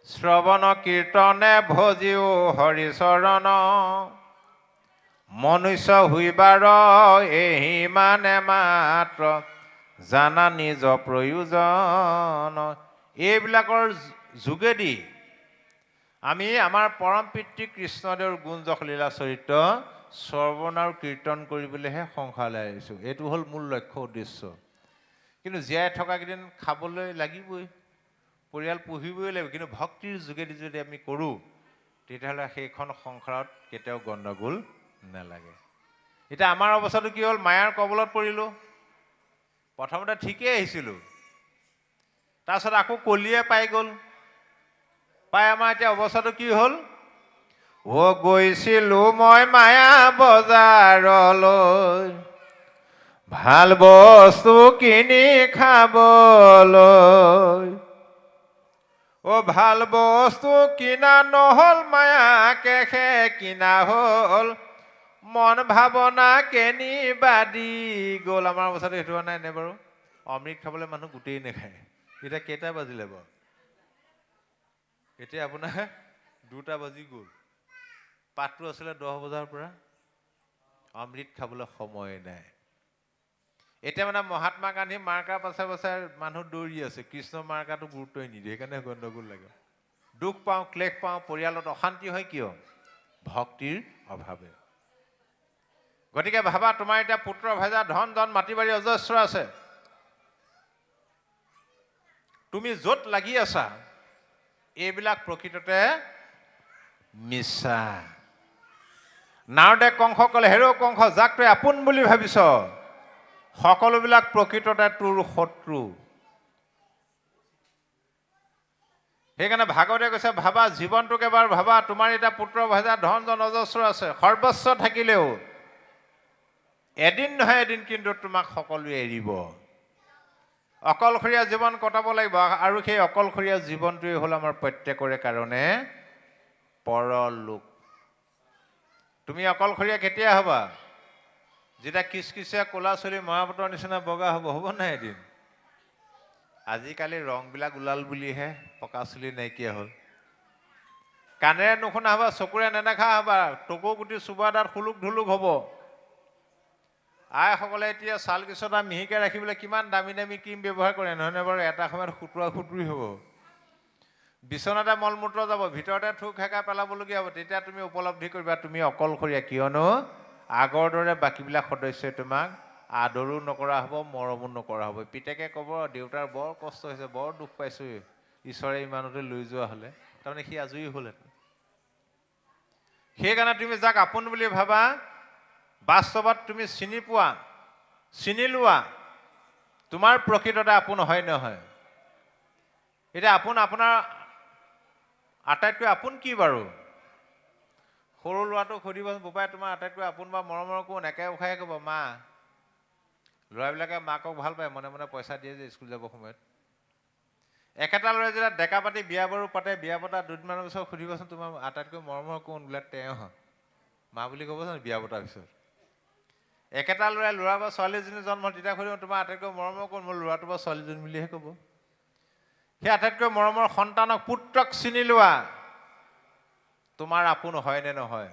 শ্ৰৱণ কীৰ্তনে ভজিও হৰি চৰণ, মনুষ্য হুইবাৰ এহি মানে মাত্ৰ, জানা নিজ প্ৰয়োজন। এইবিলাকৰ যোগেদি আমি আমাৰ পৰম পিতৃ কৃষ্ণদেৱৰ গুণ যশ লীলা চৰিত্ৰ শ্ৰৱণ আৰু কীৰ্তন কৰিবলৈহে সংসাৰলৈ আহিছোঁ। এইটো হ'ল মূল লক্ষ্য উদ্দেশ্য। কিন্তু জীয়াই থকাকেইদিন খাবলৈ লাগিবই, পৰিয়াল পুহিবই লাগিব। কিন্তু ভক্তিৰ যোগেদি যদি আমি কৰোঁ, তেতিয়াহ'লে সেইখন সংসাৰত কেতিয়াও গণ্ডগোল নালাগে। এতিয়া আমাৰ অৱস্থাটো কি হ'ল? মায়াৰ কবলত পৰিলোঁ। প্ৰথমতে ঠিকেই আহিছিলোঁ, তাৰপিছত আকৌ কলিয়ে পাই গ'ল। পাই আমাৰ এতিয়া অৱস্থাটো কি হ'ল? গৈছিলোঁ মই মায়া বজাৰলৈ, ভাল বস্তু কিনি খাবলৈ। ভাল বস্তু কিনা নহ'ল, মায়াকেহে কিনা হ'ল, মন ভাৱনা কেনিবাদি গ'ল। আমাৰ অৱস্থাটো সেইটো হোৱা নাই নে বাৰু? অমৃত খাবলৈ মানুহ গোটেই নাখায়। এতিয়া কেইটা বাজিলে বাৰু? এতিয়া আপোনাৰ 2টা বাজি গ'ল। পাঠটো আছিলে 10 বজাৰ পৰা। অমৃত খাবলৈ সময় নাই। এতিয়া মানে মহাত্মা গান্ধী মাৰ্কাৰ পাছে পাছে মানুহ দৌৰি আছে। কৃষ্ণ মাৰ্কাটো গুৰুত্বই নিদিয়ে, সেইকাৰণে গণ্ডগোল লাগে। দুখ পাওঁ, ক্লেশ পাওঁ, পৰিয়ালত অশান্তি হয়। কিয়? ভক্তিৰ অভাৱে। গতিকে ভাবা, তোমাৰ এতিয়া পুত্ৰ ভেজা ধন জন মাটি বাৰী অজস্ৰ আছে, তুমি য'ত লাগি আছা এইবিলাক প্ৰকৃততে মিছা। নাৰদে কংসক ক'লে, হেৰ কংস, যাক তই আপোন বুলি ভাবিছ সকলোবিলাক প্ৰকৃততে তোৰ শত্ৰু। সেইকাৰণে ভাগৱতে কৈছে, ভাবা জীৱনটোক এবাৰ ভাবা, তোমাৰ এতিয়া পুত্ৰ ভজা ধন জন অজস্ৰ আছে, সৰ্বস্ব থাকিলেও এদিন নহয় এদিন কিন্তু তোমাক সকলোৱে এৰিব। অকলশৰীয়া জীৱন কটাব লাগিব, আৰু সেই অকলশৰীয়া জীৱনটোৱে হ'ল আমাৰ প্ৰত্যেকৰে কাৰণে পৰলোক। তুমি অকলশৰীয়া কেতিয়া হ'বা? যেতিয়া কিচকিচীয়া ক'লা চুলি মৰাপাতৰ নিচিনা বগা হ'ব নাই এদিন? আজিকালি ৰংবিলাক ওলাল বুলিহে পকা চুলি নাইকিয়া হ'ল। কাণেৰে নুশুনা হ'বা, চকুৰে নেদেখা হ'বা, টকৌ গুটি চোবা দাঁত সুলুক ঢুলুক হ'ব। আইসকলে এতিয়া ছাল কিছুটা মিহিকৈ ৰাখিবলৈ কিমান দামী দামী ক্ৰীম ব্যৱহাৰ কৰে, নহয়নে বাৰু? এটা সময়ত সুতুৰা সুতুৰি হ'ব, বিচনাতে মলমূত্ৰ যাব, ভিতৰতে থু খেকা পেলাবলগীয়া হ'ব। তেতিয়া তুমি উপলব্ধি কৰিবা তুমি অকলশৰীয়া, কিয়নো আগৰ দৰে বাকীবিলাক সদস্যই তোমাক আদৰো নকৰা হ'ব, মৰমো নকৰা হ'ব। পিতেকে ক'ব, দেউতাৰ বৰ কষ্ট হৈছে, বৰ দুখ পাইছোঁ, ঈশ্বৰে ইমানতে লৈ যোৱা হ'লে, তাৰমানে সি আজৰি হ'লহেঁতেন। সেইকাৰণে তুমি যাক আপোন বুলি ভাবা, বাস্তৱত তুমি চিনি পোৱা, চিনি লোৱা তোমাৰ প্ৰকৃততে আপোন হয় নহয়। এতিয়া আপোন, আপোনাৰ আটাইতকৈ আপোন কি বাৰু? সৰু ল'ৰাটোক সুধিব, বোপাই তোমাৰ আটাইতকৈ আপোন বা মৰমৰ কোন? একে উশাহে ক'ব, মা। ল'ৰাবিলাকে মাকক ভাল পায়, মনে মনে পইচা দিয়ে যে স্কুল যাবৰ সময়ত। একেটা ল'ৰাই যেতিয়া ডেকা পাতি বিয়া বাৰু পাতে, বিয়া পতা দুদিনমানৰ পিছত সুধিবচোন, তোমাৰ আটাইতকৈ মৰমৰ কোন? বোলে তেওঁ। মা বুলি ক'বচোন বিয়া পতাৰ পিছত। একেটা ল'ৰাই ল'ৰা বা ছোৱালীজনী জন্ম, তেতিয়া সুধিব তোমাৰ আটাইতকৈ মৰমৰ কোন? মোৰ ল'ৰাটো বা ছোৱালীজনী বুলিহে ক'ব। সেই আটাইতকৈ মৰমৰ সন্তানক, পুত্ৰক চিনি লোৱা তোমাৰ আপোন হয় নে নহয়।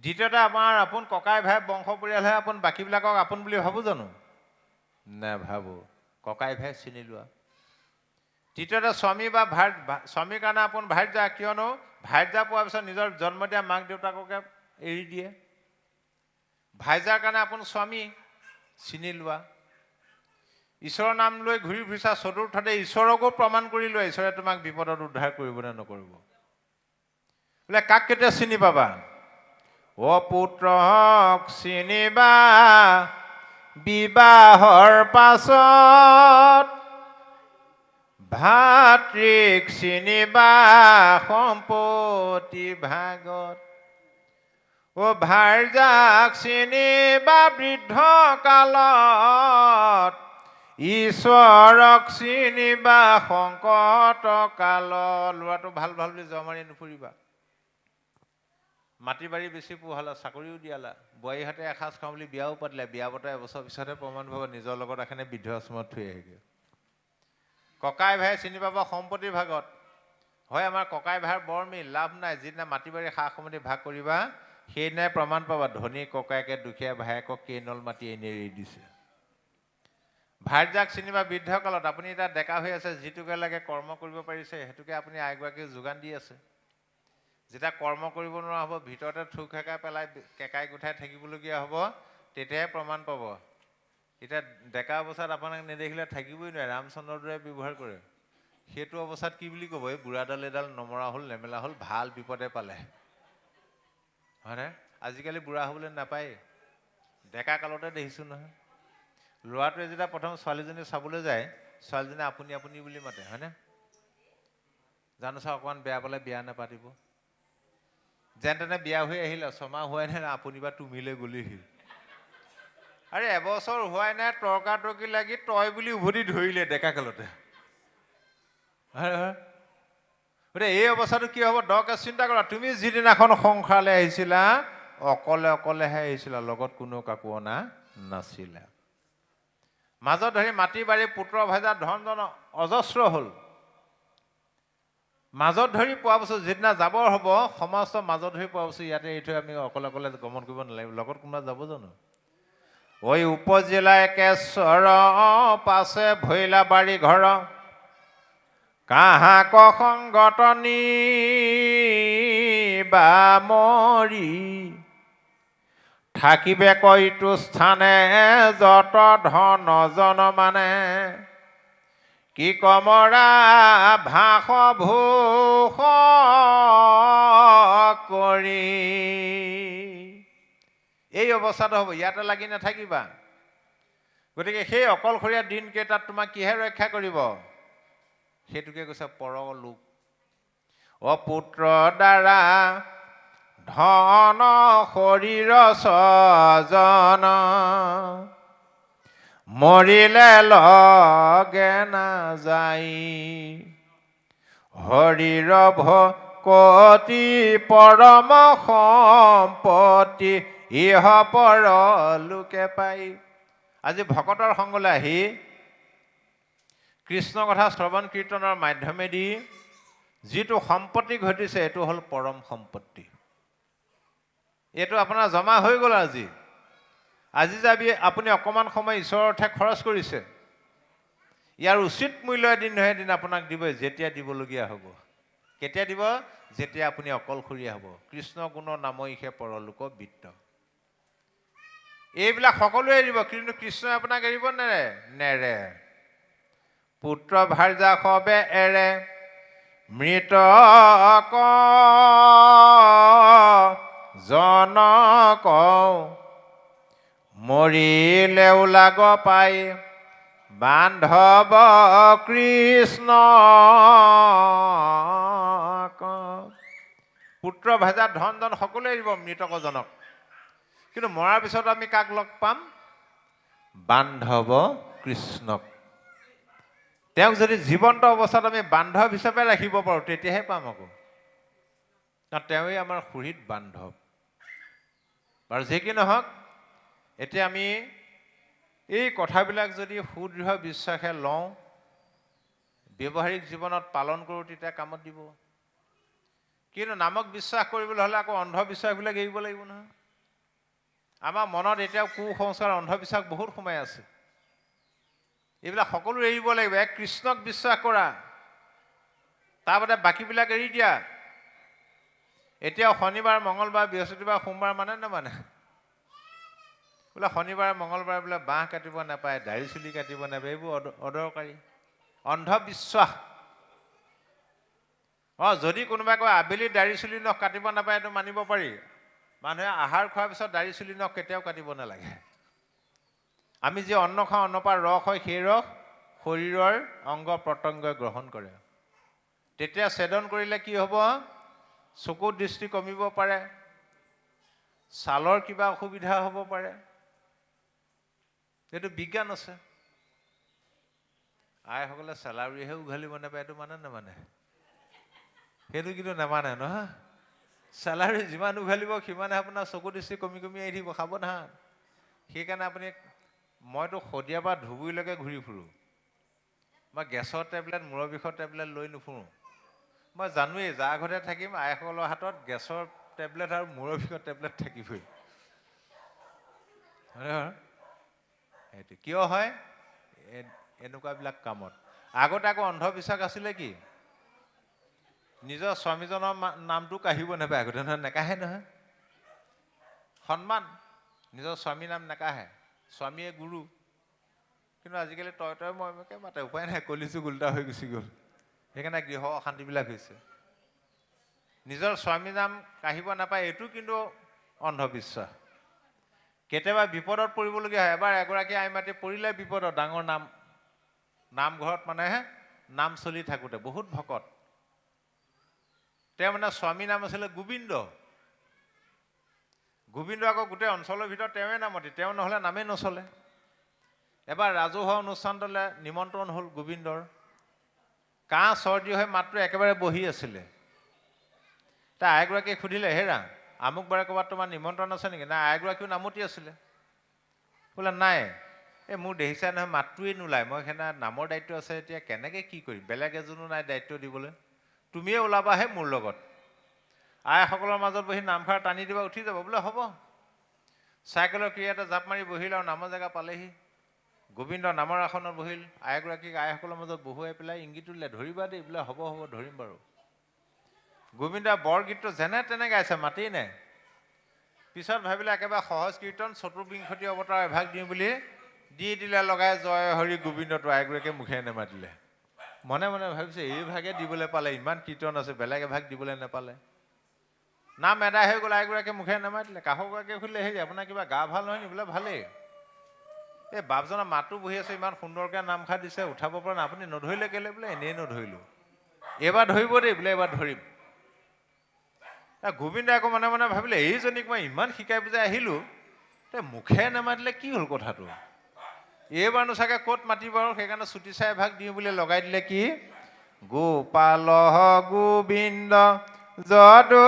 দ্বিতীয়তে, আমাৰ আপোন ককাই ভাই বংশ পৰিয়ালহে আপোন, বাকীবিলাকক আপোন বুলি ভাবোঁ জানো? নেভাবোঁ। ককাই ভাই চিনি লোৱা। তৃতীয়তে, স্বামী বা স্বামীৰ কাৰণে আপোন ভাৰ্যা, কিয়নো ভাৰ্যা পোৱাৰ পিছত নিজৰ জন্ম দিয়া মাক দেউতাককে এৰি দিয়ে। ভাইজাৰ কাৰণে আপোন স্বামী, চিনি লোৱা। ঈশ্বৰৰ নাম লৈ ঘূৰি ফুৰিছা, চতুৰ্থতে ঈশ্বৰকো প্ৰমাণ কৰি লোৱা, ঈশ্বৰে তোমাক বিপদত উদ্ধাৰ কৰিব নে নকৰিব। বোলে কাক কেতিয়া চিনি পাবা? অপুত্ৰক চিনিবা বিবাহৰ পাছত, ভাতৃক চিনিবা সম্পত্তি ভাগত। ভাৰ্যাক চিনিবা বৃদ্ধ কালত, ঈশ্বৰক চিনিবা সংকট কালত। ল'ৰাটো ভাল ভাল বুলি জৰ মাৰি নুফুৰিবা। মাটি বাৰী বেছি পোহালা, চাকৰিও দিয়ালা, বোৱাৰীহঁতে এসাঁজ খাওঁ বুলি বিয়াও পাতিলে, বিয়া পতা এবছৰ পিছতহে প্ৰমাণ পাব নিজৰ লগত এখনে বৃদ্ধাশ্ৰমত থৈ আহেগৈ। ককাই ভাই চিনি পাব সম্পত্তিৰ ভাগত। হয়, আমাৰ ককাই ভাইৰ বৰ মিল, লাভ নাই। যিদিনা মাটি বাৰী সা সম্পত্তি ভাগ কৰিবা, সেইদিনাই প্ৰমাণ পাবা ধনী ককায়েকে দুখীয়া ভায়েকক কেইনল মাটি এনে এৰি দিছে। ভাৰ্যাক চিনিবা বৃদ্ধ কালত, আপুনি এতিয়া ডেকা হৈ আছে, যিটোকে লাগে কৰ্ম কৰিব পাৰিছে, সেইটোকে আপুনি আইগৰাকীক যোগান দি আছে। যেতিয়া কৰ্ম কৰিব নোৱাৰা হ'ব, ভিতৰতে থু খেকাই পেলাই কেকাই গোঠাই থাকিবলগীয়া হ'ব, তেতিয়াহে প্ৰমাণ পাব। এতিয়া ডেকা অৱস্থাত আপোনাক নেদেখিলে থাকিবই নোৱাৰে, ৰামচন্দ্ৰৰ দৰে ব্যৱহাৰ কৰে। সেইটো অৱস্থাত কি বুলি ক'ব? এই বুঢ়াডাল এডাল নমৰা হ'ল, নেমেলা হ'ল, ভাল বিপদে পালে। হয়নে? আজিকালি বুঢ়া হ'বলৈ নাপায়, ডেকা কালতে দেখিছোঁ নহয়। ল'ৰাটোৱে যেতিয়া প্ৰথম ছোৱালীজনী চাবলৈ যায়, ছোৱালীজনী আপুনি আপুনি বুলি মাতে, হয়নে? জানো চা অকণমান বেয়া পালে বিয়া নাপাতিব। যেন তেনে বিয়া হৈ আহিলে, ছমাহ হোৱাই নাই, আপুনি বা তুমিলৈ গ'লেহি। আৰে এবছৰ হোৱাই নাই, তৰ্কাতৰ্কি লাগি তই বুলি উভতি ধৰিলে ডেকা কালতে। গতিকে এই অৱস্থাটো কি হ'ব? দৰকাৰ চিন্তা কৰা। তুমি যিদিনাখন সংসাৰলৈ আহিছিলা, অকলে অকলেহে আহিছিলা, লগত কোনো কাকো অনা নাছিলা। মাজত ধৰি মাটি বাৰী পুত্ৰ ভজা ধন জন অজস্ৰ হ'ল। মাজত ধৰি পোৱা বস্তু যিদিনা যাবৰ হ'ব, সমস্ত মাজত ধৰি পোৱা বস্তু ইয়াতে এৰি থৈ আমি অকলে অকলে গমন কৰিব নালাগিব। লগত কোনোবা যাব জানো? ঐ উপজিলা একেশ্বৰ পাছে ভৈলা বাৰী ঘৰ, কাহাক সংগত নিবা মৰি, থাকিবে কৈতো স্থানে যত ধন জন মানে, কি কমৰা ভাস ভূষ কৰি এই অৱস্থাটো হ'ব, ইয়াতে লাগি নাথাকিবা। গতিকে সেই অকলশৰীয়া দিনকেইটাত তোমাক কিহে ৰক্ষা কৰিব? সেইটোকে কৈছে পৰলোক। অপুত্ৰ দ্বাৰা ধন শৰীৰ স্বজন, মৰিলে লগে নাযায়। হৰিৰ ভকতি পৰম সম্পত্তি, ইহ পৰলোকে পাই। আজি ভকতৰ সংগলৈ আহি কৃষ্ণ কথা শ্ৰৱণ কীৰ্তনৰ মাধ্যমেদি যিটো সম্পত্তি ঘটিছে এইটো হ'ল পৰম সম্পত্তি। এইটো আপোনাৰ জমা হৈ গ'ল। আজি যে আপুনি অকণমান সময় ঈশ্বৰৰ অৰ্থে খৰচ কৰিছে, ইয়াৰ উচিত মূল্য এদিন নহয় এদিন আপোনাক দিবই। যেতিয়া দিবলগীয়া হ'ব, কেতিয়া দিব? যেতিয়া আপুনি অকলশৰীয়া হ'ব। কৃষ্ণ গুণ নামইহে পৰলোক বিত্ত। এইবিলাক সকলোৱে এৰিব, কিন্তু কৃষ্ণই আপোনাক এৰিব নেৰে? নেৰে। পুত্ৰ ভাৰ্যা সবে এৰে, মৃতক জনক মৰিলেও লাগ পাই। বান্ধৱ কৃষ্ণ পুত্ৰ ভাজা ধন জন সকলোৱে এৰিব, মৃতকজনক। কিন্তু মৰাৰ পিছত আমি কাক লগ পাম? বান্ধৱ কৃষ্ণক। তেওঁক যদি জীৱন্ত অৱস্থাত আমি বান্ধৱ হিচাপে ৰাখিব পাৰোঁ, তেতিয়াহে পাম আকৌ। কাৰণ তেওঁৱেই আমাৰ সুহৃদ বান্ধৱ। বাৰু যি কি নহওক, এতিয়া আমি এই কথাবিলাক যদি সুদৃঢ় বিশ্বাসে লওঁ, ব্যৱহাৰিক জীৱনত পালন কৰোঁ, তেতিয়া কামত দিব। কিন্তু নামক বিশ্বাস কৰিবলৈ হ'লে আকৌ অন্ধবিশ্বাসবিলাক এৰিব লাগিব নহয়। আমাৰ মনত এতিয়াও কুসংস্কাৰ, অন্ধবিশ্বাস বহুত সোমাই আছে। এইবিলাক সকলো এৰিব লাগিব। এক কৃষ্ণক বিশ্বাস কৰা, তাৰ বাদে বাকীবিলাক এৰি দিয়া। এতিয়াও শনিবাৰ, মঙলবাৰ, বৃহস্পতিবাৰ, সোমবাৰ মানে নামানে? বোলে শনিবাৰে মঙলবাৰে বোলে বাঁহ কাটিব নাপায়, দাড়ি চুলি কাটিব নাপায়, এইবোৰ অদৰকাৰী অন্ধবিশ্বাস। যদি কোনোবাই কয় আবেলি দাড়ি চুলি নখ কাটিব নাপায়, এইটো মানিব পাৰি। মানুহে আহাৰ খোৱাৰ পিছত দাড়ি চুলি নখ কেতিয়াও কাটিব নালাগে। আমি যি অন্ন খাওঁ, অন্নপাৰ ৰস হয়, সেই ৰস শৰীৰৰ অংগ প্ৰত্যংগই গ্ৰহণ কৰে। তেতিয়া ছেদন কৰিলে কি হ'ব? চকুৰ দৃষ্টি কমিব পাৰে, ছালৰ কিবা অসুবিধা হ'ব পাৰে। এইটো বিজ্ঞান আছে। আইসকলে চেলাউৰিহে উঘালিব নাপায়, এইটো মানে নামানে? সেইটো কিন্তু নামানে নহয়। চেলাউৰি যিমান উঘালিব সিমানে আপোনাৰ চকু দৃষ্টি কমি কমি আহি থাকিব। সাৱধান। সেইকাৰণে আপুনি, মইতো শদিয়াৰ পৰা ধুবুৰীলৈকে ঘূৰি ফুৰোঁ। মই গেছৰ টেবলেট, মূৰৰ বিষৰ টেবলেট লৈ নুফুৰোঁ। মই জানোৱেই যাৰ ঘৰতে থাকিম আইসকলৰ হাতত গেছৰ টেবলেট আৰু মূৰৰ বিষৰ টেবলেট থাকিবই। সেইটো কিয় হয়? এনেকুৱাবিলাক কামত। আগতে আকৌ অন্ধবিশ্বাস আছিলে কি? নিজৰ স্বামীজনৰ নামটো কাঢ়িব নাপায় আগতে, নহয়? নেকাহে নহয়। সন্মান, নিজৰ স্বামীৰ নাম নেকাহে, স্বামীয়ে গুৰু। কিন্তু আজিকালি তই তই মই মইকে মাতে, উপায় নাই, কলিযুগ উল্টা হৈ গুচি গ'ল। সেইকাৰণে গৃহ অশান্তিবিলাক হৈছে। নিজৰ স্বামীৰ নাম কাঢ়িব নাপায়, এইটো কিন্তু অন্ধবিশ্বাস। কেতিয়াবা বিপদত পৰিবলগীয়া হয়। এবাৰ এগৰাকী আইমাতি পৰিলে বিপদত, ডাঙৰ নামঘৰত মানে নাম চলি থাকোঁতে, বহুত ভকত। তেওঁ মানে স্বামীৰ নাম আছিলে গোবিন্দ। গোবিন্দ আকৌ গোটেই অঞ্চলৰ ভিতৰত তেওঁৱে নামতি, তেওঁ নহ'লে নামেই নচলে। এবাৰ ৰাজহুৱা অনুষ্ঠানটোলৈ নিমন্ত্ৰণ হ'ল গোবিন্দৰ। কাহ চৰ্দি হৈ মাতটো একেবাৰে বহি আছিলে। তাৰ আইগৰাকীয়ে সুধিলে, হেৰা আমুক বাৰে ক'ৰবাত তোমাৰ নিমন্ত্ৰণ আছে নেকি? নাই, আইগৰাকীও নামতি আছিলে। বোলে নাই, এই মোৰ দেখিছা নহয় মাতটোৱেই নোলায়, মই সেইদিনা নামৰ দায়িত্ব আছে, এতিয়া কেনেকৈ কি কৰিম, বেলেগ এজনো নাই দায়িত্ব দিবলৈ, তুমিয়ে ওলাবাহে মোৰ লগত। আইসকলৰ মাজত বহি নামষাৰ টানি দিবা, উঠি যাব। বোলে হ'ব। চাইকেলৰ ক্ৰিয়াতে জাপ মাৰি বহিল আৰু নামৰ জেগা পালেহি। গোবিন্দ নামৰ আসনত বহিল। আইগৰাকীক আইসকলৰ মাজত বহুৱাই পেলাই ইংগিত দিলে, ধৰিবা দেই। বোলে হ'ব হ'ব, ধৰিম বাৰু। গোবিন্দা বৰগীতটো যেনে তেনে গাইছে, মাতেই নাই। পিছত ভাবিলে একেবাৰে সহজ কীৰ্তন, চতুৰ্বিংশতি অৱতাৰ এভাগ দিওঁ বুলি দি দিলে লগাই, জয় হৰি গোবিন্দটো। আইগৰাকীয়ে মুখে নেমাতিলে। মনে মনে ভাবিছে এই ভাগে দিবলৈ পালে, ইমান কীৰ্তন আছে, বেলেগ এভাগ দিবলৈ নাপালে। নাম এদায় হৈ গ'ল, আইগৰাকীয়ে মুখে নামাতিলে। কাষৰগৰাকীয়ে সুধিলে, হেৰি আপোনাৰ কিবা গা ভাল নহয় নি? বোলে ভালেই। এই বাপজনৰ মাতো বহি আছে, ইমান সুন্দৰকৈ নামষাৰ দিছে, উঠাব পৰা নাই, আপুনি নধৰিলে কেলে? বোলে এনেই নধৰিলোঁ। এইবাৰ ধৰিব দেই, বোলে এইবাৰ ধৰিম। গোবিন্দে আকৌ মনে মনে ভাবিলে, এইজনীক মই ইমান শিকাই বুজাই আহিলোঁ, মুখে নামাতিলে কি হ'ল কথাটো? এইবাৰনো চাগে ক'ত মাতিব আৰু, সেইকাৰণে চুটি চাই এভাগ দিওঁ বুলি লগাই দিলে। কি? গোপাল গোবিন্দ যদু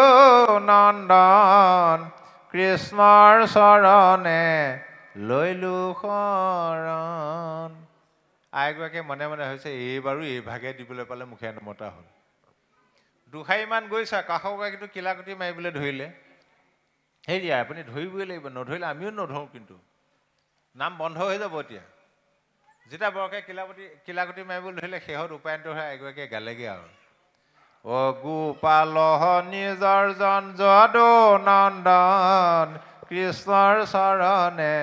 নন্দন, কৃষ্ণৰ চৰণে লৈলো শৰণ। আইগৰাকীয়ে মনে মনে হৈছে, এইবাৰো এইভাগে দিবলৈ পালে, মুখে নমতা হ'ল। দুষাৰিমান গৈছে, কাষৰগৰাকীটো কিলাকুটি মাৰিবলৈ ধৰিলে। হেৰি আপুনি ধৰিবই লাগিব, নধৰিলে আমিও নধৰোঁ, কিন্তু নাম বন্ধ হৈ যাব এতিয়া। যেতিয়া বৰকে কিলাকুটি মাৰিবলৈ ধৰিলে, শেহত উপায়ন্ত হৈ এগৰাকীয়ে গালেগৈ আৰু, অ গোপাল নিজৰ জন যদু নন্দন, কৃষ্ণৰ চৰণে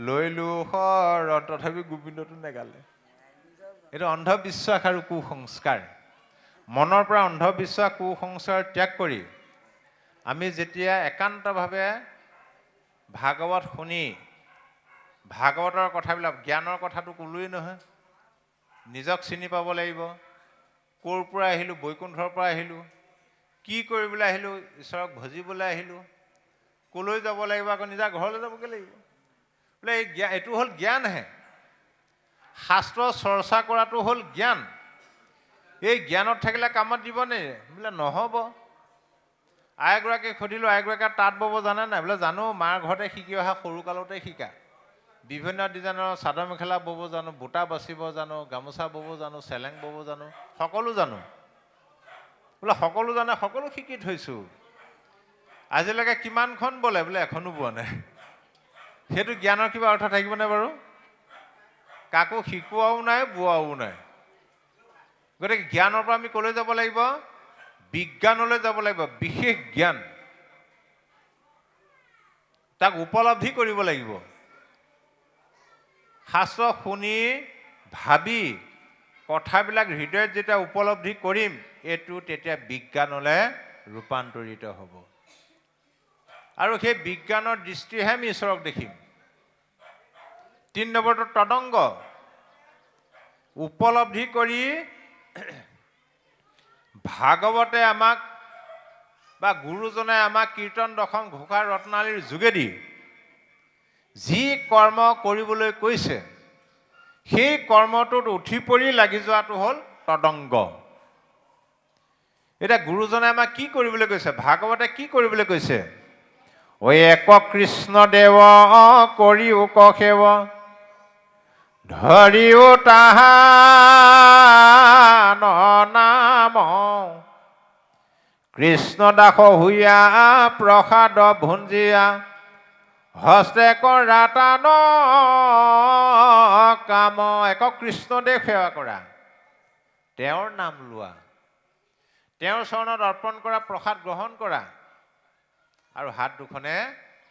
লৈলো শৰণ। তথাপি গোবিন্দটো নেগালে। এইটো অন্ধবিশ্বাস আৰু কুসংস্কাৰ। মনৰ পৰা অন্ধবিশ্বাস কুসংস্কাৰ ত্যাগ কৰি আমি যেতিয়া একান্তভাৱে ভাগৱত শুনি, ভাগৱতৰ কথাবিলাক, জ্ঞানৰ কথাটো ক'লোৱেই নহয়, নিজক চিনি পাব লাগিব। ক'ৰ পৰা আহিলোঁ? বৈকুণ্ঠৰ পৰা আহিলোঁ। কি কৰিবলৈ আহিলোঁ? ঈশ্বৰক ভজিবলৈ আহিলোঁ। ক'লৈ যাব লাগিব? আকৌ নিজা ঘৰলৈ যাবগৈ লাগিব। বোলে এইটো হ'ল জ্ঞানহে। শাস্ত্ৰ চৰ্চা কৰাটো হ'ল জ্ঞান। এই জ্ঞানত থাকিলে কামত দিবনে? বোলে নহ'ব। আইগৰাকীক সুধিলোঁ, আইগৰাকীয়ে তাঁত বব জানে নাই? বোলে জানো, মাৰ ঘৰতে শিকি অহা, সৰুকালতে শিকা। বিভিন্ন ডিজাইনৰ চাদৰ মেখেলা বব জানো, বুটা বাচিব জানো, গামোচা বব জানো, চেলেং বব জানো, সকলো জানো। বোলে সকলো জানে, সকলো শিকি থৈছোঁ। আজিলৈকে কিমানখন বলে? বোলে এখনো বোৱা নাই। সেইটো জ্ঞানৰ কিবা অৰ্থ থাকিবনে বাৰু? কাকো শিকোৱাও নাই, বোৱাও নাই। গতিকে জ্ঞানৰ পৰা আমি ক'লৈ যাব লাগিব? বিজ্ঞানলৈ যাব লাগিব। বিশেষ জ্ঞান, তাক উপলব্ধি কৰিব লাগিব। শাস্ত্ৰ শুনি ভাবি কথাবিলাক হৃদয়ত যেতিয়া উপলব্ধি কৰিম, এইটো তেতিয়া বিজ্ঞানলৈ ৰূপান্তৰিত হ'ব। আৰু সেই বিজ্ঞানৰ দৃষ্টিহে আমি ঈশ্বৰক দেখিম। 3 নম্বৰটো তদংগ। উপলব্ধি কৰি ভাগৱতে আমাক বা গুৰুজনে আমাক কীৰ্তন দশম ঘোষা ৰত্নাৱলীৰ যোগেদি যি কৰ্ম কৰিবলৈ কৈছে, সেই কৰ্মটোত উঠি পৰি লাগি যোৱাটো হ'ল তদংগ। এতিয়া গুৰুজনে আমাক কি কৰিবলৈ কৈছে? ভাগৱতে কি কৰিবলৈ কৈছে? ঐ এক কৃষ্ণ দেৱ কৰিও সেৱ, ধৰিও তাহান নাম, কৃষ্ণ দাস হুইয়া প্ৰসাদ ভুঞ্জিয়া, হস্তে কৰা তান কাম। এক কৃষ্ণদেৱ সেৱা কৰা, তেওঁৰ নাম লোৱা, তেওঁৰ চৰণত অৰ্পণ কৰা প্ৰসাদ গ্ৰহণ কৰা, আৰু হাত দুখনে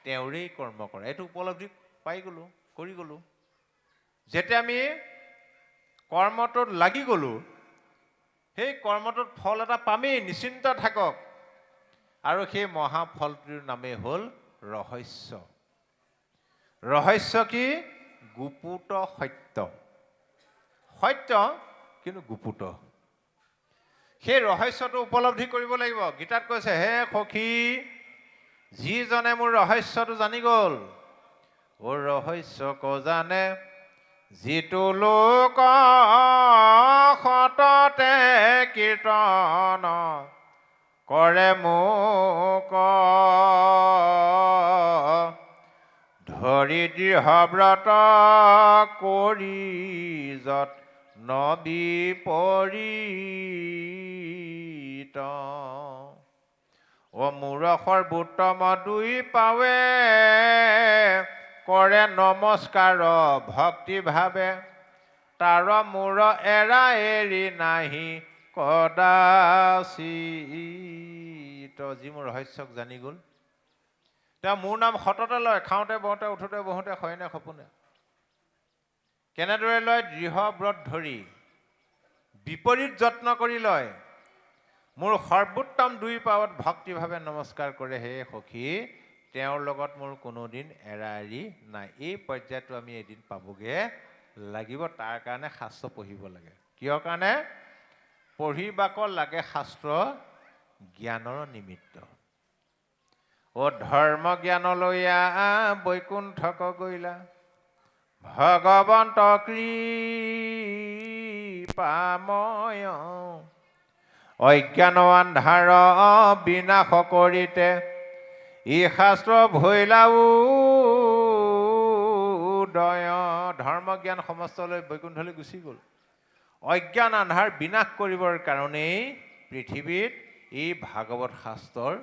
তেওঁৰেই কৰ্ম কৰা। এইটো উপলব্ধি পাই গ'লোঁ, কৰি গ'লোঁ। যেতিয়া আমি কৰ্মটোত লাগি গ'লোঁ, সেই কৰ্মটোত ফল এটা পামেই, নিশ্চিন্ত থাকক। আৰু সেই মহাফলটোৰ নামেই হ'ল ৰহস্য। ৰহস্য কি? গুপুত সত্য। সত্য কিন্তু গুপুত। সেই ৰহস্যটো উপলব্ধি কৰিব লাগিব। গীতাত কৈছে, হে সখী, যিজনে মোৰ ৰহস্যটো জানি গ'ল, ওৰ ৰহস্য ক জানে, যিটো লোক সততে কীৰ্তন কৰে মোক, ধৰি দৃঢ়ব্ৰত কৰি যত্ন বিপৰীত, অ মোৰ সৰ্বোত্তম দুই পাৱে, কৰে নমস্কাৰ ভক্তি ভাৱে, তাৰ মোৰ এৰা এৰি নাহি কদাচিত। যি মোৰ ৰহস্যক জানি গ'ল, তেওঁ মোৰ নাম সততে লয়, খাওঁতে বওঁতে উঠোতে বহোঁতে শয়নে সপোনে। কেনেদৰে লয়? দৃঢ় ব্ৰত ধৰি, বিপৰীত যত্ন কৰি লয় মোৰ সৰ্বোত্তম দুই পাৱত ভক্তিভাৱে নমস্কাৰ কৰে হে সখী তেওঁৰ লগত মোৰ কোনোদিন এৰা এৰি নাই এই পৰ্যায়টো আমি এদিন পাবগে লাগিব তাৰ কাৰণে শাস্ত্ৰ পঢ়িব লাগে কিয় কাৰণে পঢ়িবাক লাগে শাস্ত্ৰ জ্ঞানৰ নিমিত্ত ও ধৰ্ম জ্ঞান লৈয়া বৈকুণ্ঠক গৈলা ভগৱন্ত কৃপাময় অজ্ঞান আন্ধাৰ বিনাশ কৰিতে ই শাস্ত্ৰ ভৈলাও উদয় ধৰ্ম জ্ঞান সমস্তলৈ বৈকুণ্ঠলৈ গুচি গ'ল অজ্ঞান আন্ধাৰ বিনাশ কৰিবৰ কাৰণেই পৃথিৱীত এই ভাগৱত শাস্ত্ৰৰ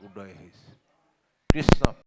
উদয় হৈছে কৃষ্ণ